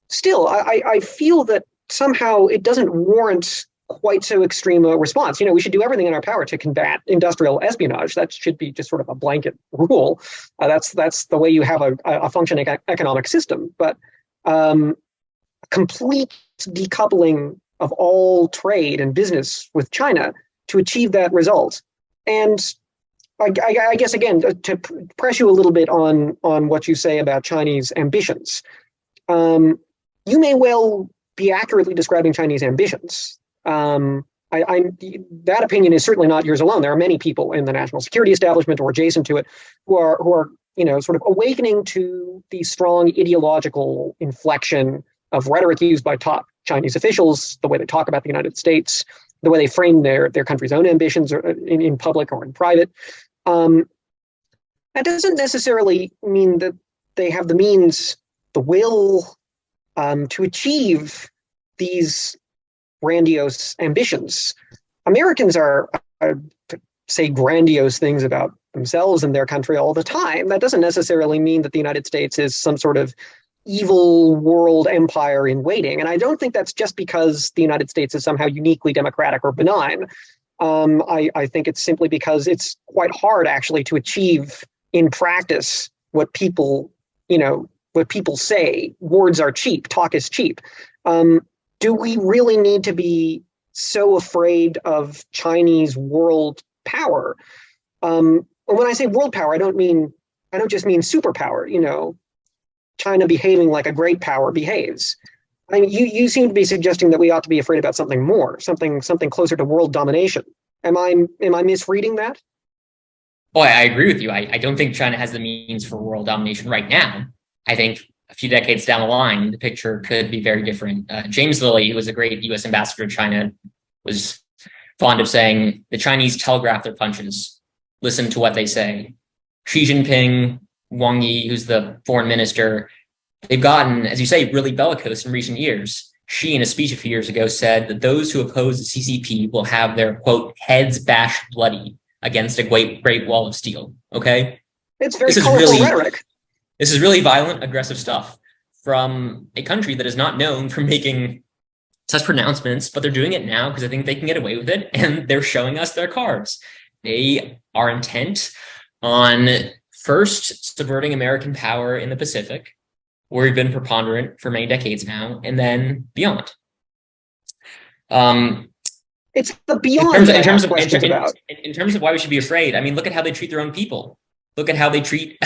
Still, I feel that somehow it doesn't warrant quite so extreme a response. We should do everything in our power to combat industrial espionage. That should be just sort of a blanket rule. That's the way you have a functioning economic system. But complete decoupling of all trade and business with China to achieve that result. And I guess, again, to press you a little bit on what you say about Chinese ambitions, you may well be accurately describing Chinese ambitions. That opinion is certainly not yours alone. There are many people in the national security establishment or adjacent to it who are sort of awakening to the strong ideological inflection of rhetoric used by top Chinese officials, the way they talk about the United States, the way they frame their country's own ambitions in public or in private. That doesn't necessarily mean that they have the means, the will to achieve these grandiose ambitions. Americans are say grandiose things about themselves and their country all the time. That doesn't necessarily mean that the United States is some sort of evil world empire in waiting. And I don't think that's just because the United States is somehow uniquely democratic or benign. I think it's simply because it's quite hard actually to achieve in practice what people say. Words are cheap, talk is cheap. Do we really need to be so afraid of Chinese world power? When I say world power, I don't just mean superpower. China behaving like a great power behaves. I mean, you seem to be suggesting that we ought to be afraid about something more, something closer to world domination. Am I misreading that? Well, I agree with you. I don't think China has the means for world domination right now. I think a few decades down the line, the picture could be very different. James Lilly, who was a great U.S. ambassador to China, was fond of saying the Chinese telegraph their punches. Listen to what they say. Xi Jinping, Wang Yi, who's the foreign minister, they've gotten, as you say, really bellicose in recent years. Xi, in a speech a few years ago, said that those who oppose the CCP will have their, quote, heads bashed bloody against a great wall of steel. Okay? It's very colorful rhetoric. This is really violent, aggressive stuff from a country that is not known for making such pronouncements, but they're doing it now because I think they can get away with it, and they're showing us their cards. They are intent on first subverting American power in the Pacific, where we've been preponderant for many decades now, and then beyond. It's the beyond in terms of why we should be afraid. I mean, look at how they treat their own people. Look at how they treat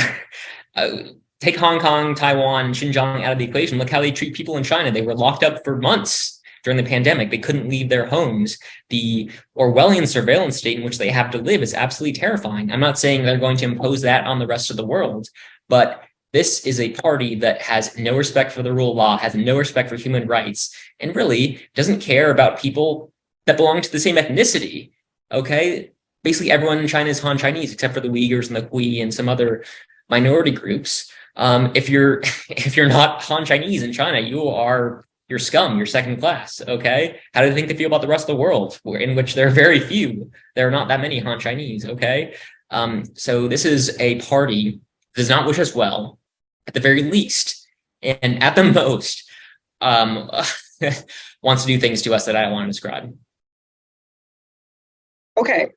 take Hong Kong, Taiwan, Xinjiang out of the equation. Look how they treat people in China. They were locked up for months during the pandemic. They couldn't leave their homes. The Orwellian surveillance state in which they have to live is absolutely terrifying. I'm not saying they're going to impose that on the rest of the world, but this is a party that has no respect for the rule of law, has no respect for human rights, and really doesn't care about people that belong to the same ethnicity. Okay? Basically, everyone in China is Han Chinese, except for the Uyghurs and the Hui and some other minority groups. If you're not Han Chinese in China, you're scum, you're second class. Okay? How do they think they feel about the rest of the world, in which there are very few? There are not that many Han Chinese. Okay? So this is a party that does not wish us well, at the very least, and at the most, wants to do things to us that I don't want to describe. Okay.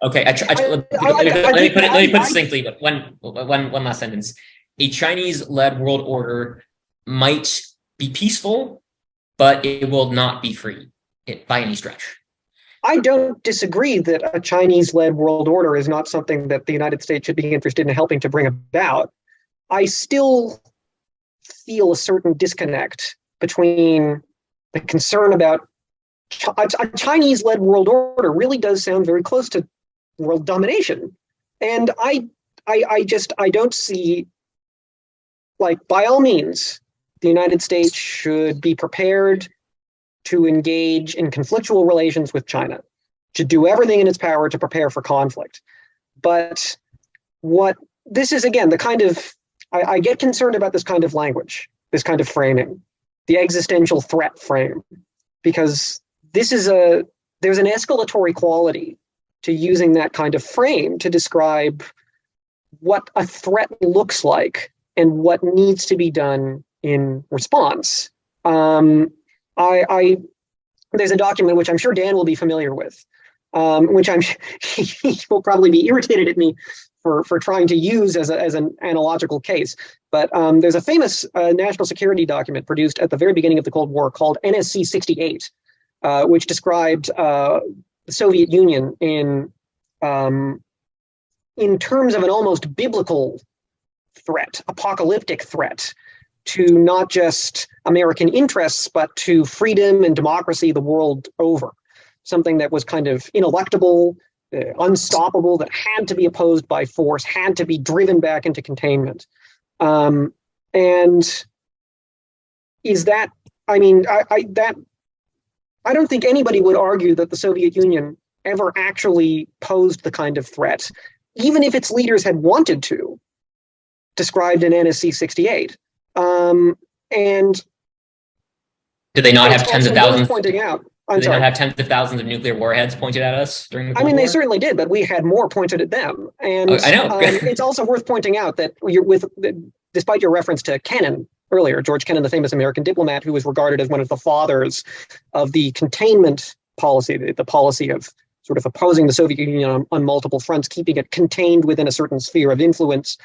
Okay. Let me put it succinctly. But one last sentence. A Chinese-led world order might be peaceful, but it will not be free by any stretch. I don't disagree that a Chinese-led world order is not something that the United States should be interested in helping to bring about. I still feel a certain disconnect between the concern about a Chinese-led world order really does sound very close to world domination. And I don't see, like, by all means, the United States should be prepared to engage in conflictual relations with China, to do everything in its power to prepare for conflict. But what this is, again, the kind of, I get concerned about this kind of language, this kind of framing, the existential threat frame, because there's an escalatory quality to using that kind of frame to describe what a threat looks like and what needs to be done in response. There's a document which I'm sure Dan will be familiar with, which he will probably be irritated at me for trying to use as an analogical case. But there's a famous national security document produced at the very beginning of the Cold War called NSC 68, which described the Soviet Union in terms of an almost biblical threat, apocalyptic threat to not just American interests, but to freedom and democracy the world over. Something that was kind of ineluctable, unstoppable, that had to be opposed by force, had to be driven back into containment. And is that, I mean, I don't think anybody would argue that the Soviet Union ever actually posed the kind of threat, even if its leaders had wanted to, described in NSC 68. And did they not have tens of thousands? Pointing out, did they not have tens of thousands of nuclear warheads pointed at us during the Cold War? They certainly did, but we had more pointed at them. And I know. It's also worth pointing out that despite your reference to Kennan earlier, George Kennan, the famous American diplomat who was regarded as one of the fathers of the containment policy, the policy of sort of opposing the Soviet Union on multiple fronts, keeping it contained within a certain sphere of influence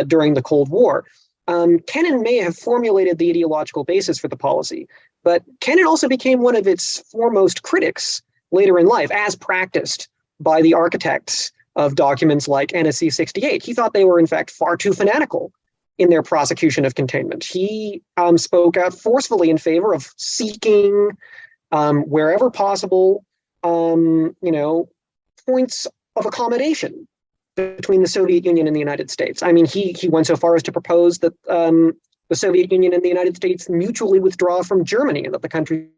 during the Cold War. Kennan may have formulated the ideological basis for the policy, but Kennan also became one of its foremost critics later in life, as practiced by the architects of documents like NSC 68. He thought they were, in fact, far too fanatical in their prosecution of containment. He spoke out forcefully in favor of seeking, wherever possible, points of accommodation between the Soviet Union and the United States. I mean, he went so far as to propose that the Soviet Union and the United States mutually withdraw from Germany, and that the country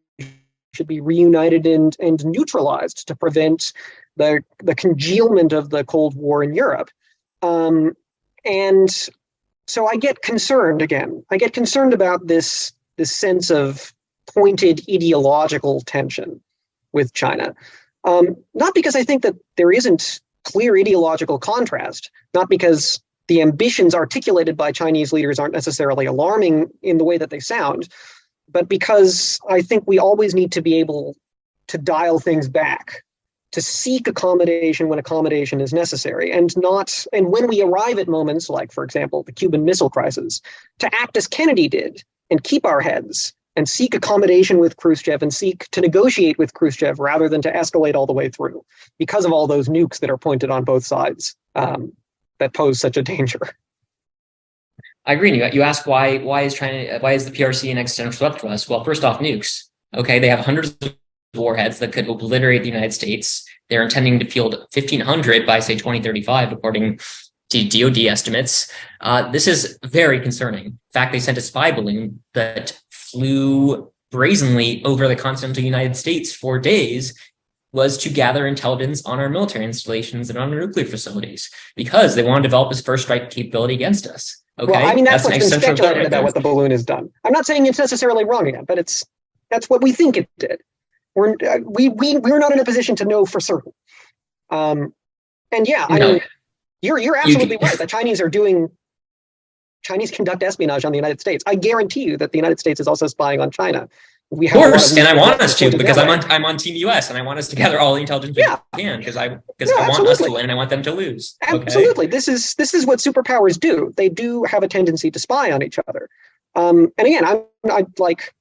should be reunited and neutralized to prevent the congealment of the Cold War in Europe. And so I get concerned again. I get concerned about this sense of pointed ideological tension with China. Not because I think that there isn't clear ideological contrast, not because the ambitions articulated by Chinese leaders aren't necessarily alarming in the way that they sound, but because I think we always need to be able to dial things back, to seek accommodation when accommodation is necessary, and when we arrive at moments like, for example, the Cuban Missile Crisis, to act as Kennedy did and keep our heads and seek accommodation with Khrushchev and seek to negotiate with Khrushchev rather than to escalate all the way through, because of all those nukes that are pointed on both sides that pose such a danger. I agree. You ask why is the PRC an existential threat to us? Well, first off, nukes. Okay, they have hundreds of warheads that could obliterate the United States. They're intending to field 1,500 by, say, 2035, according to DoD estimates. This is very concerning. In fact, they sent a spy balloon that flew brazenly over the continental United States for days, was to gather intelligence on our military installations and on our nuclear facilities, because they want to develop this first strike capability against us. Okay, well, I mean, that's what's been speculated right about what the balloon has done. I'm not saying it's necessarily wrong again, but that's what we think it did. We're not in a position to know for certain. And yeah, I mean, you're absolutely right. The Chinese conduct espionage on the United States. I guarantee you that the United States is also spying on China. Of course, and I want us to, because I'm on Team US, and I want us to gather all the intelligence we can, because I want us to win and I want them to lose. Absolutely, okay? This is what superpowers do. They do have a tendency to spy on each other. And again, I like.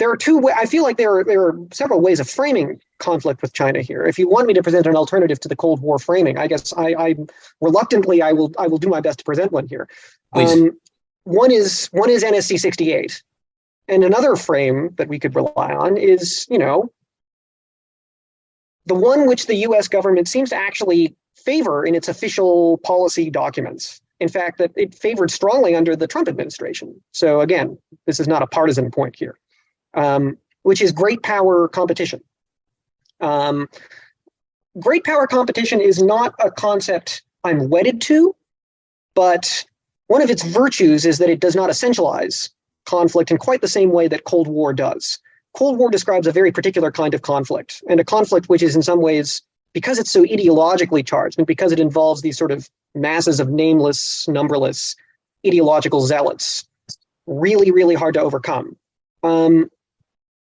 There are I feel like there are several ways of framing conflict with China here. If you want me to present an alternative to the Cold War framing, I guess I reluctantly I will do my best to present one here. One is NSC 68. And another frame that we could rely on is, the one which the US government seems to actually favor in its official policy documents. In fact, that it favored strongly under the Trump administration. So again, this is not a partisan point here, which is great power competition. Great power competition is not a concept I'm wedded to, but one of its virtues is that it does not essentialize conflict in quite the same way that Cold War does. Cold War describes a very particular kind of conflict, and a conflict which is in some ways, because it's so ideologically charged and because it involves these sort of masses of nameless, numberless ideological zealots, really, really hard to overcome.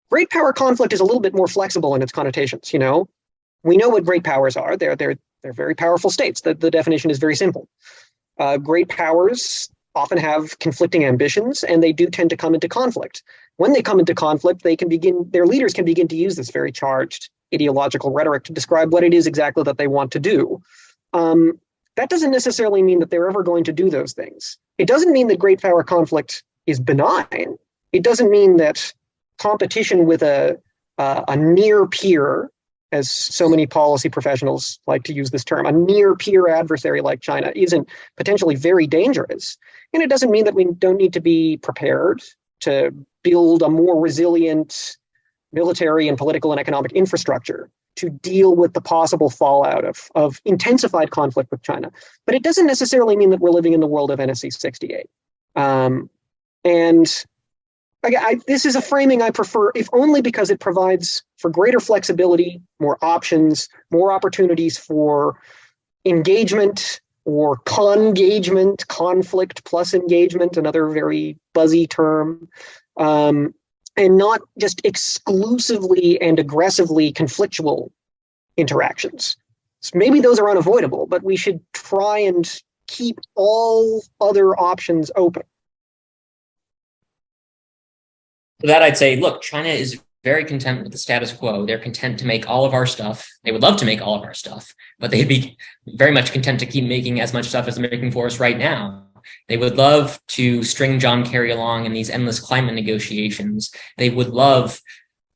Great power conflict is a little bit more flexible in its connotations. We know what great powers are. They're very powerful states. The definition is very simple. Great powers often have conflicting ambitions, and they do tend to come into conflict. When they come into conflict, their leaders can begin to use this very charged ideological rhetoric to describe what it is exactly that they want to do. That doesn't necessarily mean that they're ever going to do those things. It doesn't mean that great power conflict is benign. It doesn't mean that competition with a near peer, as so many policy professionals like to use this term, a near peer adversary like China isn't potentially very dangerous. And it doesn't mean that we don't need to be prepared to build a more resilient military and political and economic infrastructure to deal with the possible fallout of intensified conflict with China. But it doesn't necessarily mean that we're living in the world of NSC 68. And this is a framing I prefer, if only because it provides for greater flexibility, more options, more opportunities for engagement or congagement, conflict plus engagement, another very buzzy term, and not just exclusively and aggressively conflictual interactions. So maybe those are unavoidable, but we should try and keep all other options open. For that, I'd say, look, China is very content with the status quo. They're content to make all of our stuff. They would love to make all of our stuff, but they'd be very much content to keep making as much stuff as they're making for us right now. They would love to string John Kerry along in these endless climate negotiations. They would love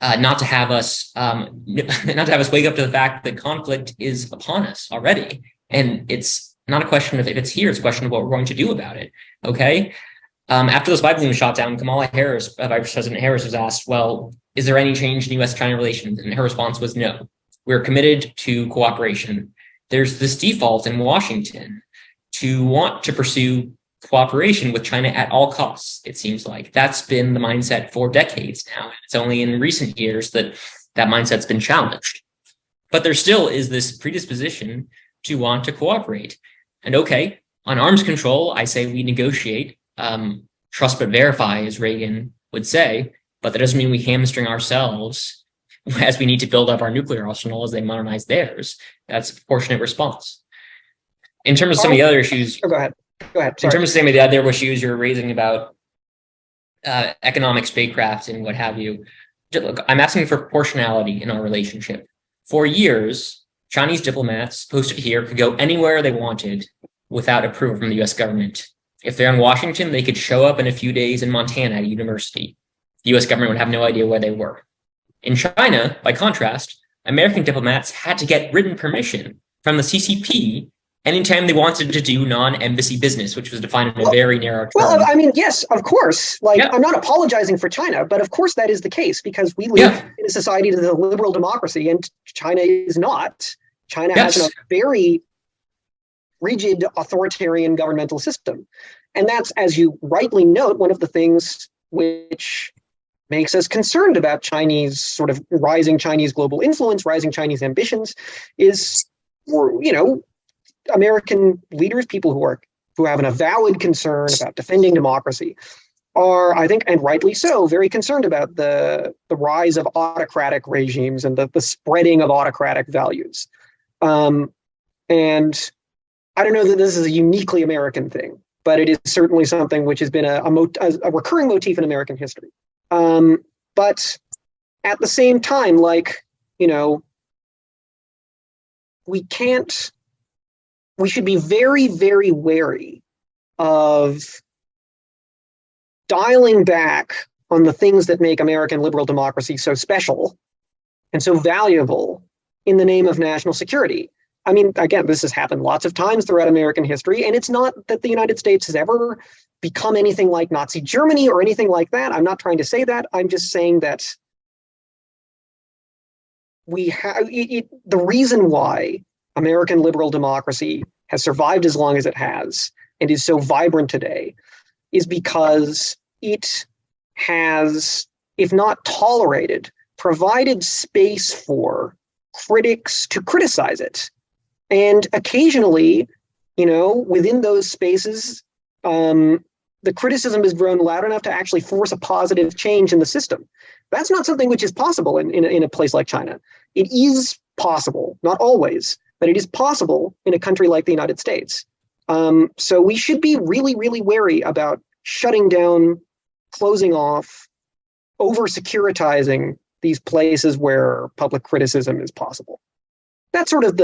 not to have us wake up to the fact that conflict is upon us already. And it's not a question of if it's here, it's a question of what we're going to do about it. Okay. After the spy balloon was shot down, Vice President Harris was asked, well, is there any change in U.S.-China relations? And her response was no. We're committed to cooperation. There's this default in Washington to want to pursue cooperation with China at all costs, it seems like. That's been the mindset for decades now. It's only in recent years that that mindset's been challenged. But there still is this predisposition to want to cooperate. And okay, on arms control, I say we negotiate. Trust but verify, as Reagan would say, but that doesn't mean we hamstring ourselves as we need to build up our nuclear arsenal as they modernize theirs. That's a proportionate response. In terms of some of the other issues, go ahead. Sorry. In terms of some of the other issues you're raising about economic statecraft and what have you, look, I'm asking for proportionality in our relationship. For years, Chinese diplomats posted here could go anywhere they wanted without approval from the US government. If they're in Washington, they could show up in a few days in Montana at a university. The US government would have no idea where they were. In China, by contrast, American diplomats had to get written permission from the CCP anytime they wanted to do non-embassy business, which was defined in a very narrow term. Well, I mean, yes, of course. I'm not apologizing for China, but of course that is the case because we live in a society that is a liberal democracy and China is not. China has a very rigid authoritarian governmental system. And that's, as you rightly note, one of the things which makes us concerned about Chinese sort of rising Chinese global influence, rising Chinese ambitions is, American leaders, people who have an avowed concern about defending democracy, are, I think, and rightly so, very concerned about the rise of autocratic regimes and the spreading of autocratic values. And I don't know that this is a uniquely American thing, but it is certainly something which has been a recurring motif in American history. But at the same time, we should be very, very wary of dialing back on the things that make American liberal democracy so special and so valuable in the name of national security. I mean, again, this has happened lots of times throughout American history, and it's not that the United States has ever become anything like Nazi Germany or anything like that. I'm not trying to say that. I'm just saying that we have the reason why American liberal democracy has survived as long as it has and is so vibrant today is because it has, if not tolerated, provided space for critics to criticize it. And occasionally, within those spaces, the criticism has grown loud enough to actually force a positive change in the system. That's not something which is possible in a place like China. It is possible, not always, but it is possible in a country like the United States. So we should be really, really wary about shutting down, closing off, over-securitizing these places where public criticism is possible. That's sort of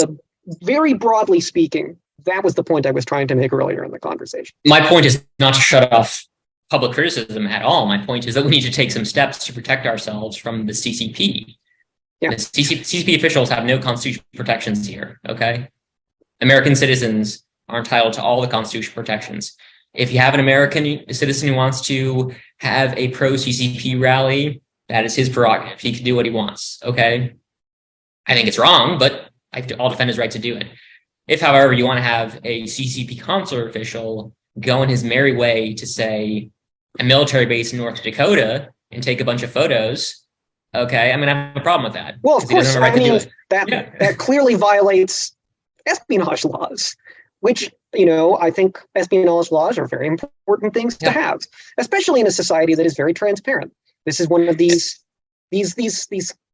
very broadly speaking, that was the point I was trying to make earlier in the conversation. My point is not to shut off public criticism at all. My point is that we need to take some steps to protect ourselves from the CCP. Yeah. The CCP officials have no constitutional protections here, okay? American citizens are entitled to all the constitutional protections. If you have an American citizen who wants to have a pro-CCP rally, that is his prerogative. He can do what he wants, okay? I think it's wrong, but I'll defend his right to do it. If, however, you want to have a CCP consular official go in his merry way to, say, a military base in North Dakota and take a bunch of photos, okay, I'm going to have a problem with that. Well, of course, that clearly violates espionage laws, which, I think espionage laws are very important things to have, especially in a society that is very transparent. This is one of these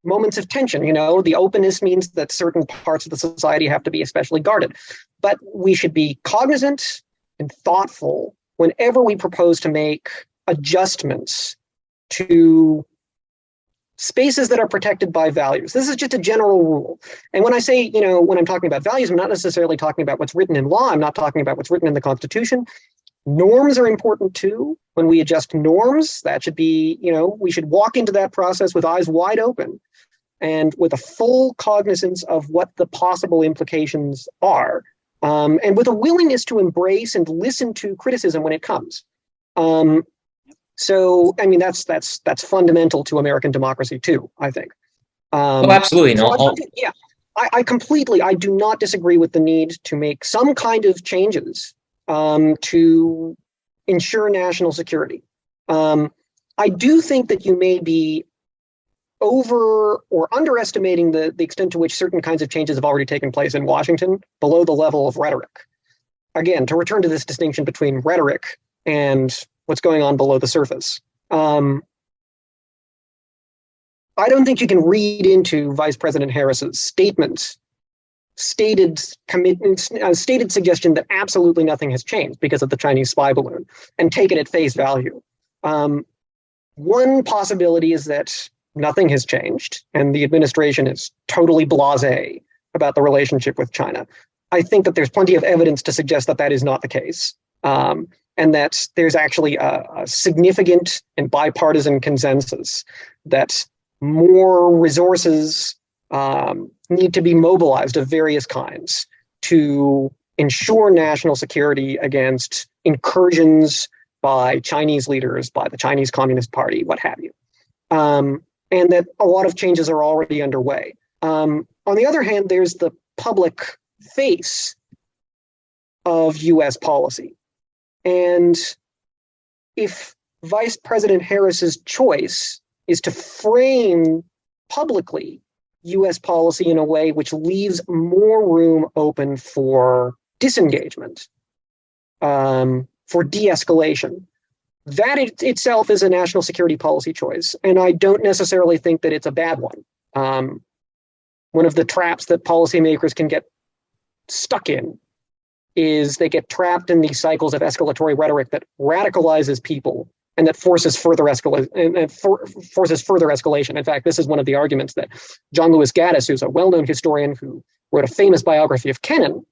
moments of tension. The openness means that certain parts of the society have to be especially guarded. But we should be cognizant and thoughtful whenever we propose to make adjustments to spaces that are protected by values. This is just a general rule. And when I say, when I'm talking about values, I'm not necessarily talking about what's written in law. I'm not talking about what's written in the Constitution. Norms are important too. When we adjust norms, that should be, we should walk into that process with eyes wide open and with a full cognizance of what the possible implications are, and with a willingness to embrace and listen to criticism when it comes. So, I mean, that's fundamental to American democracy too, I think. Absolutely. No. I do not disagree with the need to make some kind of changes to ensure national security. I do think that you may be over or underestimating the extent to which certain kinds of changes have already taken place in Washington below the level of rhetoric. Again, to return to this distinction between rhetoric and what's going on below the surface. I don't think you can read into Vice President Harris's stated suggestion that absolutely nothing has changed because of the Chinese spy balloon and take it at face value. One possibility is that nothing has changed and the administration is totally blasé about the relationship with China. I think that there's plenty of evidence to suggest that that is not the case. And and that there's actually a significant and bipartisan consensus that more resources need to be mobilized of various kinds to ensure national security against incursions by Chinese leaders, by the Chinese Communist Party, what have you. And that a lot of changes are already underway. On the other hand, there's the public face of US policy. And if Vice President Harris's choice is to frame publicly US policy in a way which leaves more room open for disengagement, for de-escalation, that itself is a national security policy choice. And I don't necessarily think that it's a bad one. One of the traps that policymakers can get stuck in is they get trapped in these cycles of escalatory rhetoric that radicalizes people and that forces further escalation. In fact, this is one of the arguments that John Lewis Gaddis, who's a well-known historian who wrote a famous biography of Kennan,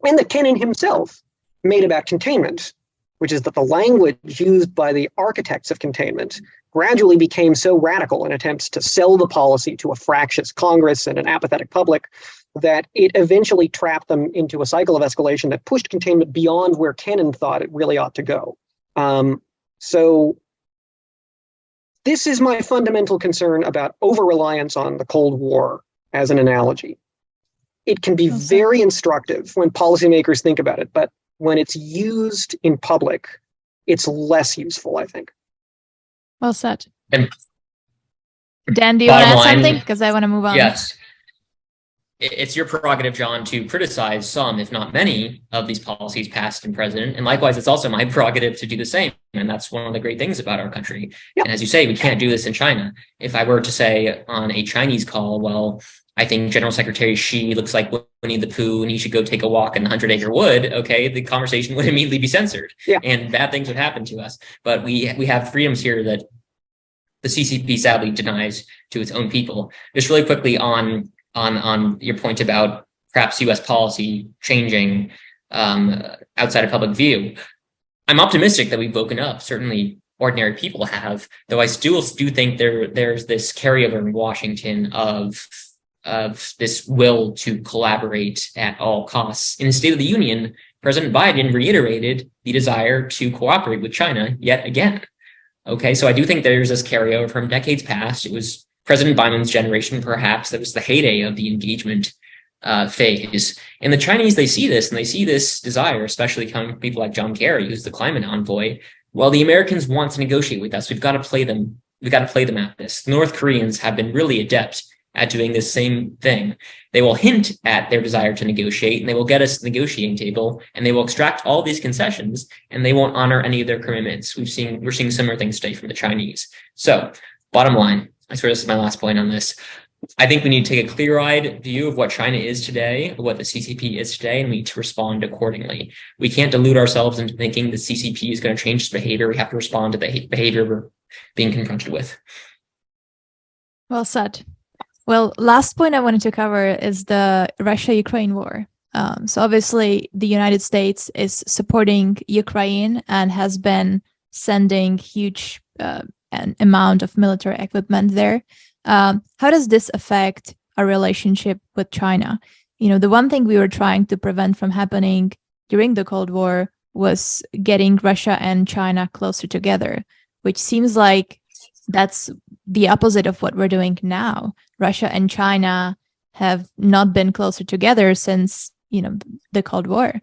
and that Kennan himself made about containment, which is that the language used by the architects of containment gradually became so radical in attempts to sell the policy to a fractious Congress and an apathetic public that it eventually trapped them into a cycle of escalation that pushed containment beyond where Kennan thought it really ought to go. So this is my fundamental concern about over-reliance on the Cold War as an analogy. It can be very instructive when policymakers think about it, but when it's used in public, it's less useful, I think. Well said. And Dan, do you want to add bottom line, something? Because I want to move on. yes. It's your prerogative, John, to criticize some, if not many, of these policies past and present. And likewise, it's also my prerogative to do the same. And that's one of the great things about our country. Yep. And as you say, we can't do this in China. If I were to say on a Chinese call, well, I think General Secretary Xi looks like Winnie the Pooh and he should go take a walk in the 100-acre wood, okay, the conversation would immediately be censored. Yeah. And bad things would happen to us. But we have freedoms here that the CCP sadly denies to its own people. Just really quickly on your point about perhaps U.S. policy changing outside of public view, I'm optimistic that we've woken up. Certainly, ordinary people have. Though I still do think there's this carryover in Washington of this will to collaborate at all costs. In the State of the Union, President Biden reiterated the desire to cooperate with China yet again. Okay, so I do think there's this carryover from decades past. It was President Biden's generation, perhaps, that was the heyday of the engagement phase. And the Chinese, they see this, and they see this desire, especially coming from people like John Kerry, who's the climate envoy. Well, the Americans want to negotiate with us. We've got to play them. We've got to play them at this. The North Koreans have been really adept at doing this same thing. They will hint at their desire to negotiate, and they will get us to the negotiating table, and they will extract all these concessions, and they won't honor any of their commitments. We're seeing similar things today from the Chinese. So, bottom line, I swear this is my last point on this. I think we need to take a clear-eyed view of what China is today, what the CCP is today, and we need to respond accordingly. We can't delude ourselves into thinking the CCP is going to change its behavior. We have to respond to the behavior we're being confronted with. Well said. Well, last point I wanted to cover is the Russia-Ukraine war. So obviously, the United States is supporting Ukraine and has been sending huge an amount of military equipment there. How does this affect our relationship with China? You know, the one thing we were trying to prevent from happening during the Cold War was getting Russia and China closer together, which seems like that's the opposite of what we're doing now. Russia and China have not been closer together since, you know, the Cold War.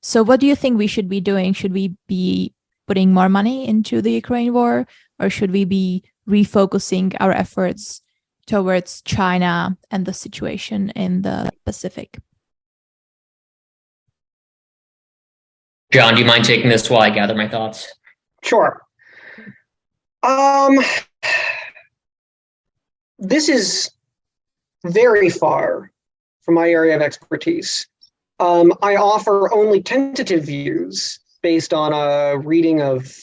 So what do you think we should be doing? Should we be putting more money into the Ukraine war, or should we be refocusing our efforts towards China and the situation in the Pacific? John, do you mind taking this while I gather my thoughts? Sure. This is very far from my area of expertise. I offer only tentative views based on a reading of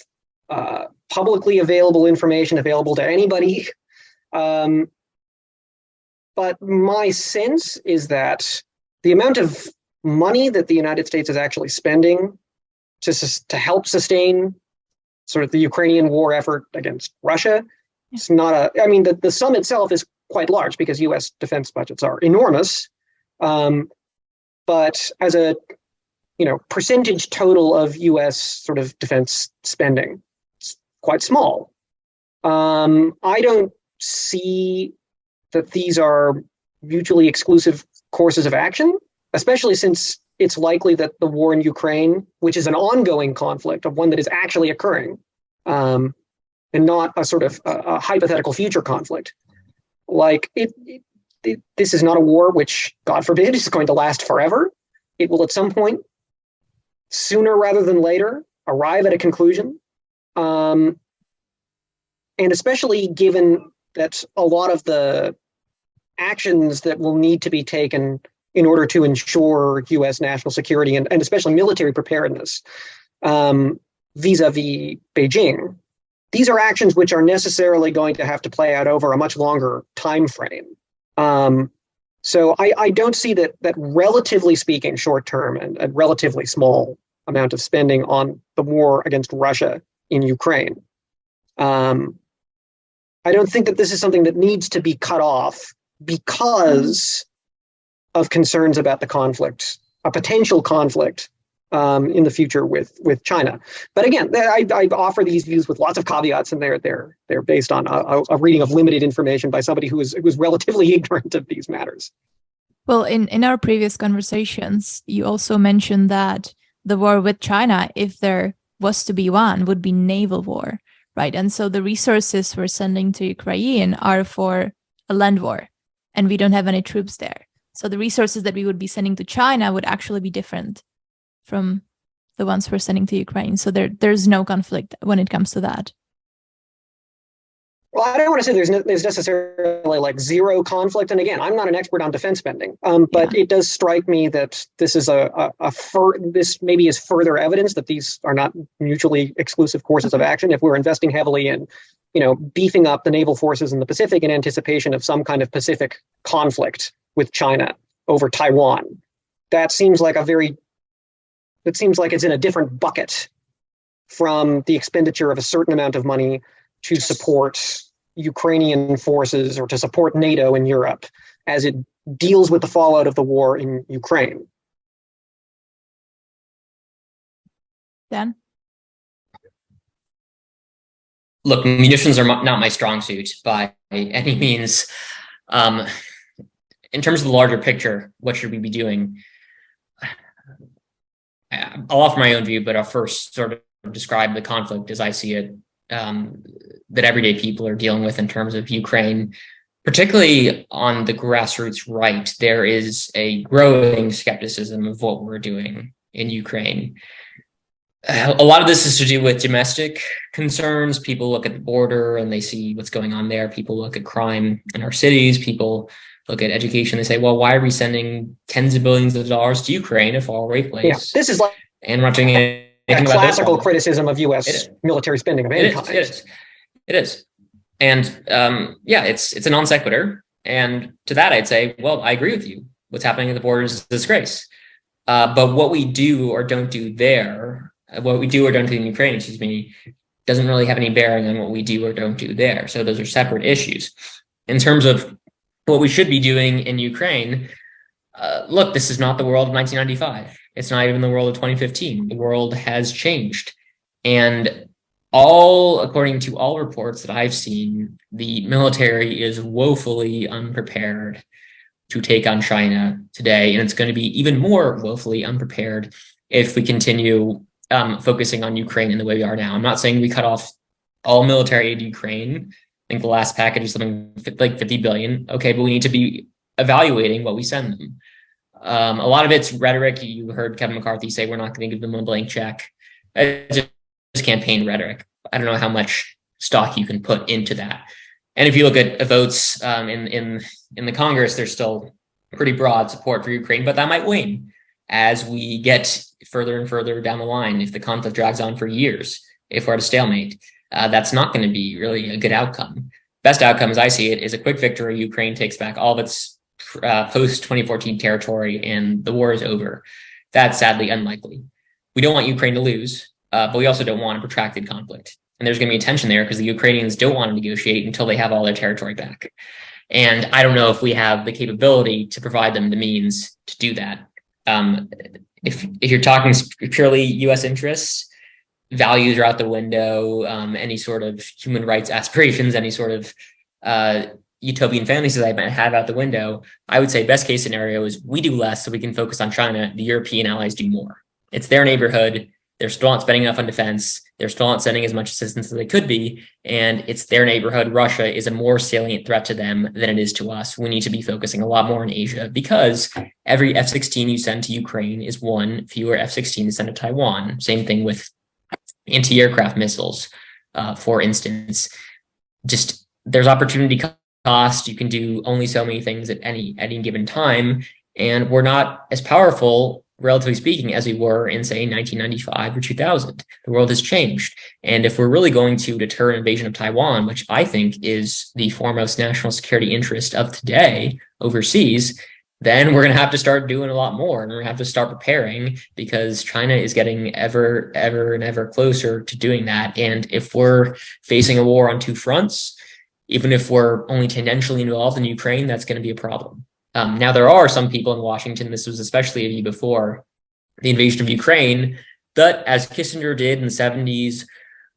publicly available information available to anybody. But my sense is that the amount of money that the United States is actually spending to help sustain sort of the Ukrainian war effort against Russia. It's not the sum itself is quite large because U.S. defense budgets are enormous, but as a percentage total of U.S. sort of defense spending, it's quite small. I don't see that these are mutually exclusive courses of action, especially since it's likely that the war in Ukraine, which is an ongoing conflict, of one that is actually occurring, and not a sort of a hypothetical future conflict, this is not a war which, God forbid, is going to last forever. It will at some point, sooner rather than later, arrive at a conclusion. And especially given that a lot of the actions that will need to be taken in order to ensure U.S. national security and especially military preparedness vis-a-vis Beijing, these are actions which are necessarily going to have to play out over a much longer time frame. So I don't see that relatively speaking, short term and a relatively small amount of spending on the war against Russia in Ukraine. I don't think that this is something that needs to be cut off because of concerns about the conflict, a potential conflict in the future with China. But again, I offer these views with lots of caveats, and they're based on a reading of limited information by somebody who was relatively ignorant of these matters. Well, in our previous conversations, you also mentioned that the war with China, if there was to be one, would be naval war, right? And so the resources we're sending to Ukraine are for a land war, and we don't have any troops there. So the resources that we would be sending to China would actually be different from the ones we're sending to Ukraine. So there's no conflict when it comes to that. Well, I don't want to say there's necessarily like zero conflict. And again, I'm not an expert on defense spending, but it does strike me that this is this maybe is further evidence that these are not mutually exclusive courses of action. If we're investing heavily in, beefing up the naval forces in the Pacific in anticipation of some kind of Pacific conflict with China over Taiwan, that seems like it's in a different bucket from the expenditure of a certain amount of money to support Ukrainian forces or to support NATO in Europe as it deals with the fallout of the war in Ukraine. Dan? Look, munitions are not my strong suit by any means. In terms of the larger picture, what should we be doing? I'll offer my own view, but I'll first sort of describe the conflict as I see it, that everyday people are dealing with in terms of Ukraine, particularly on the grassroots right. There is a growing skepticism of what we're doing in Ukraine. A lot of this is to do with domestic concerns. People look at the border and they see what's going on there. People look at crime in our cities. People look at education. They say, well, why are we sending tens of billions of dollars to Ukraine, a faraway place? Yeah, this is like and we're not doing anything a classical criticism of U.S. military spending of any kind. It is. And it's a non sequitur. And to that, I'd say, well, I agree with you. What's happening at the border is a disgrace. But what we do or don't do there, what we do or don't do in Ukraine, doesn't really have any bearing on what we do or don't do there. So those are separate issues. In terms of what we should be doing in Ukraine, look, this is not the world of 1995. It's not even the world of 2015. The world has changed. And according to all reports that I've seen, the military is woefully unprepared to take on China today. And it's going to be even more woefully unprepared if we continue focusing on Ukraine in the way we are now. I'm not saying we cut off all military aid to Ukraine. I think the last package is something like 50 billion. Okay, but we need to be evaluating what we send them. A lot of it's rhetoric. You heard Kevin McCarthy say we're not going to give them a blank check. It's just campaign rhetoric. I don't know how much stock you can put into that. And if you look at votes in the Congress, there's still pretty broad support for Ukraine, but that might wane as we get further and further down the line. If the conflict drags on for years, if we're at a stalemate, that's not going to be really a good outcome. Best outcome, as I see it, is a quick victory. Ukraine takes back all of its post-2014 territory and the war is over. That's sadly unlikely. we don't want Ukraine to lose, but we also don't want a protracted conflict. And there's going to be a tension there because the Ukrainians don't want to negotiate until they have all their territory back. And I don't know if we have the capability to provide them the means to do that. If you're talking purely U.S. interests, values are out the window. Any sort of human rights aspirations, any sort of utopian fantasies I might have out the window, I would say best case scenario is we do less so we can focus on China. The European allies do more. It's their neighborhood. They're still not spending enough on defense. They're still not sending as much assistance as they could be. And it's their neighborhood. Russia is a more salient threat to them than it is to us. We need to be focusing a lot more in Asia because every F-16 you send to Ukraine is one fewer F-16 to send to Taiwan. Same thing with anti-aircraft missiles, for instance. Just there's opportunity cost. You can do only so many things at any given time. And we're not as powerful, relatively speaking, as we were in, say, 1995 or 2000. The world has changed. And if we're really going to deter an invasion of Taiwan, which I think is the foremost national security interest of today overseas, then we're going to have to start doing a lot more. And we're going to have to start preparing because China is getting ever closer to doing that. And if we're facing a war on two fronts, even if we're only tangentially involved in Ukraine, that's going to be a problem. Now, there are some people in Washington, this was especially a view before the invasion of Ukraine, that as Kissinger did in the 70s,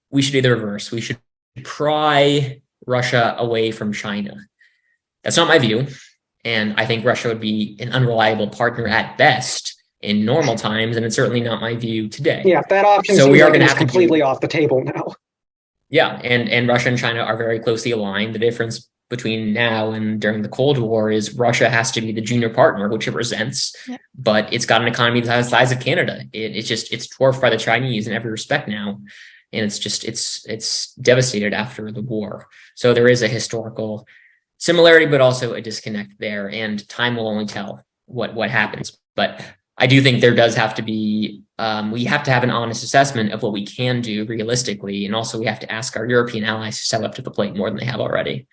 we should do the reverse. We should pry Russia away from China. That's not my view. And I think Russia would be an unreliable partner at best in normal times. And it's certainly not my view today. Yeah, that option so we are like going to it's have completely off the table now. Yeah, and Russia and China are very closely aligned. The difference between now and during the Cold War is Russia has to be the junior partner, which it resents, but it's got an economy the size of Canada. It's dwarfed by the Chinese in every respect now. And it's devastated after the war. So there is a historical similarity, but also a disconnect there. And time will only tell what happens. But I do think there does have to be, we have to have an honest assessment of what we can do realistically. And also we have to ask our European allies to step up to the plate more than they have already.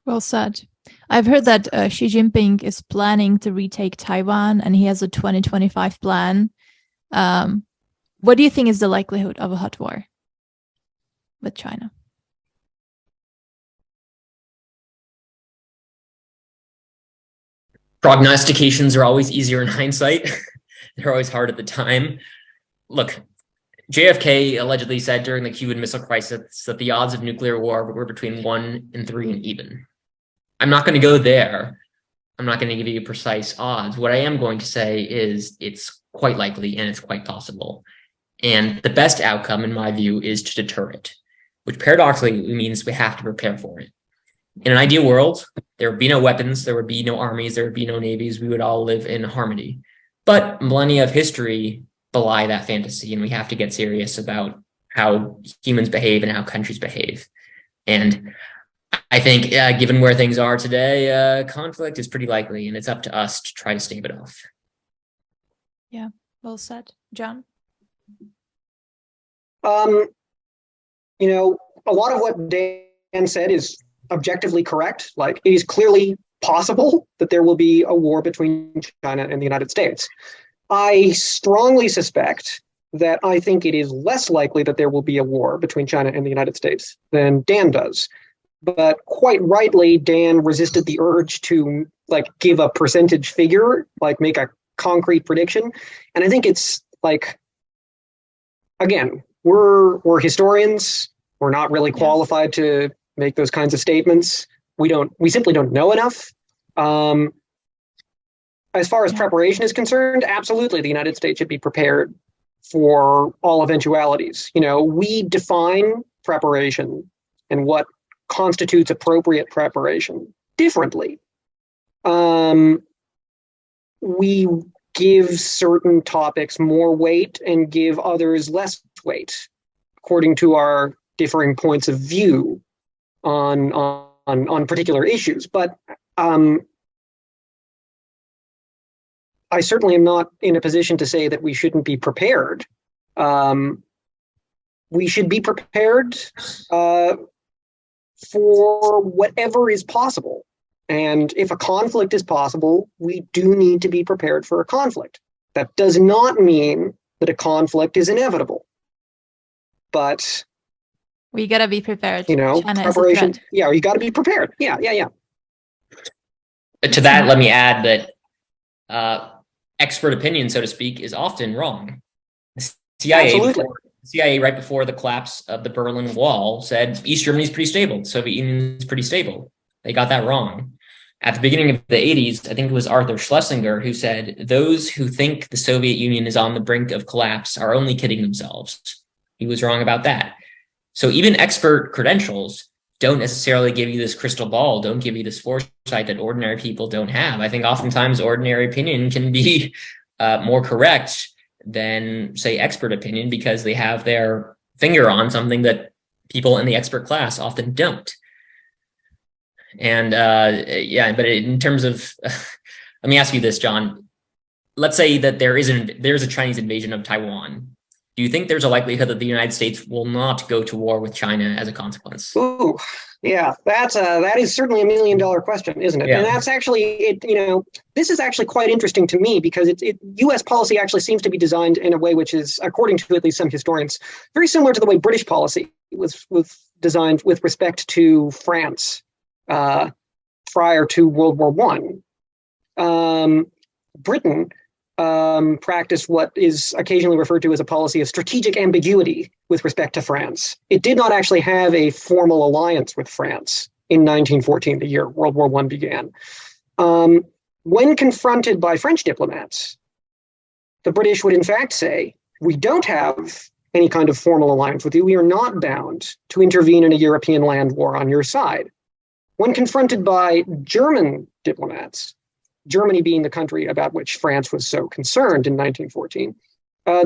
Well said. I've heard that Xi Jinping is planning to retake Taiwan and he has a 2025 plan. What do you think is the likelihood of a hot war with China? Prognostications are always easier in hindsight. They're always hard at the time. Look, JFK allegedly said during the Cuban Missile Crisis that the odds of nuclear war were between 1 and 3 and even. I'm not going to go there. I'm not going to give you precise odds. What I am going to say is it's quite likely and it's quite possible. And the best outcome, in my view, is to deter it, which paradoxically means we have to prepare for it. In an ideal world, there would be no weapons, there would be no armies, there would be no navies, we would all live in harmony. But millennia of history belie that fantasy, and we have to get serious about how humans behave and how countries behave. And I think, given where things are today, conflict is pretty likely, and it's up to us to try to stave it off. Yeah, well said. John? You know, a lot of what Dan said is objectively correct. Like, it is clearly possible that there will be a war between China and the United States. I strongly suspect that I think it is less likely that there will be a war between China and the United States than Dan does. But quite rightly, Dan resisted the urge to give a percentage figure, make a concrete prediction. And I think it's again, we're historians. We're not really qualified to make those kinds of statements. We simply don't know enough. As far as preparation is concerned, absolutely, the United States should be prepared for all eventualities. You know, we define preparation and what constitutes appropriate preparation differently. We give certain topics more weight and give others less weight, according to our differing points of view on particular issues. But I certainly am not in a position to say that we shouldn't be prepared. We should be prepared for whatever is possible. And if a conflict is possible, we do need to be prepared for a conflict. That does not mean that a conflict is inevitable. But we gotta be prepared. China preparation. Yeah, you got to be prepared. Yeah. To that, let me add that expert opinion, so to speak, is often wrong. The CIA, right before the collapse of the Berlin Wall, said East Germany is pretty stable. The Soviet Union is pretty stable. They got that wrong. At the beginning of the 80s, I think it was Arthur Schlesinger who said, those who think the Soviet Union is on the brink of collapse are only kidding themselves. He was wrong about that. So even expert credentials don't necessarily give you this crystal ball, don't give you this foresight that ordinary people don't have. I think oftentimes ordinary opinion can be more correct than, say, expert opinion, because they have their finger on something that people in the expert class often don't. And but in terms of, let me ask you this, John. Let's say that there's a Chinese invasion of Taiwan. Do you think there's a likelihood that the United States will not go to war with China as a consequence? Ooh, yeah, that is certainly $1 million question, isn't it? Yeah. And that's actually this is actually quite interesting to me, because U.S. policy actually seems to be designed in a way which is, according to at least some historians, very similar to the way British policy was designed with respect to France prior to World War I. Britain practiced what is occasionally referred to as a policy of strategic ambiguity with respect to France. It did not actually have a formal alliance with France in 1914, the year World War I began. When confronted by French diplomats, the British would in fact say, we don't have any kind of formal alliance with you. We are not bound to intervene in a European land war on your side. When confronted by German diplomats, Germany being the country about which France was so concerned in 1914,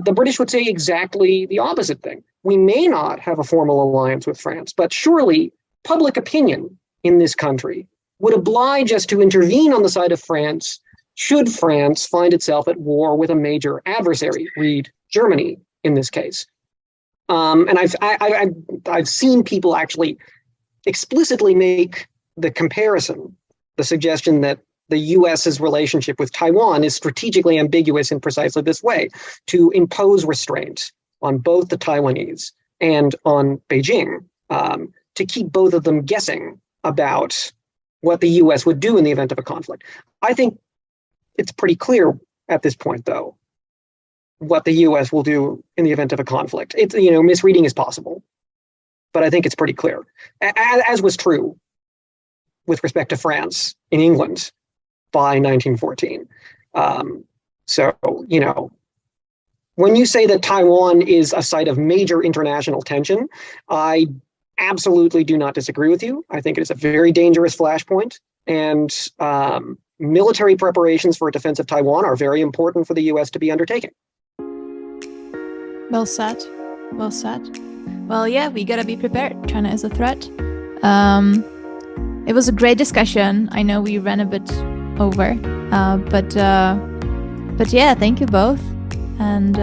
the British would say exactly the opposite thing. We may not have a formal alliance with France, but surely public opinion in this country would oblige us to intervene on the side of France should France find itself at war with a major adversary, read Germany in this case. And I've seen people actually explicitly make the comparison, the suggestion that the U.S.'s relationship with Taiwan is strategically ambiguous in precisely this way, to impose restraint on both the Taiwanese and on Beijing, to keep both of them guessing about what the U.S. would do in the event of a conflict. I think it's pretty clear at this point, though, what the U.S. will do in the event of a conflict. It's, misreading is possible, but I think it's pretty clear, as was true with respect to France in England by 1914. When you say that Taiwan is a site of major international tension, I absolutely do not disagree with you. I think it is a very dangerous flashpoint, and military preparations for a defense of Taiwan are very important for the U.S. to be undertaking. Well said. Well said. Well, yeah, we gotta be prepared. China is a threat. It was a great discussion. I know we ran a bit over, but yeah, thank you both, and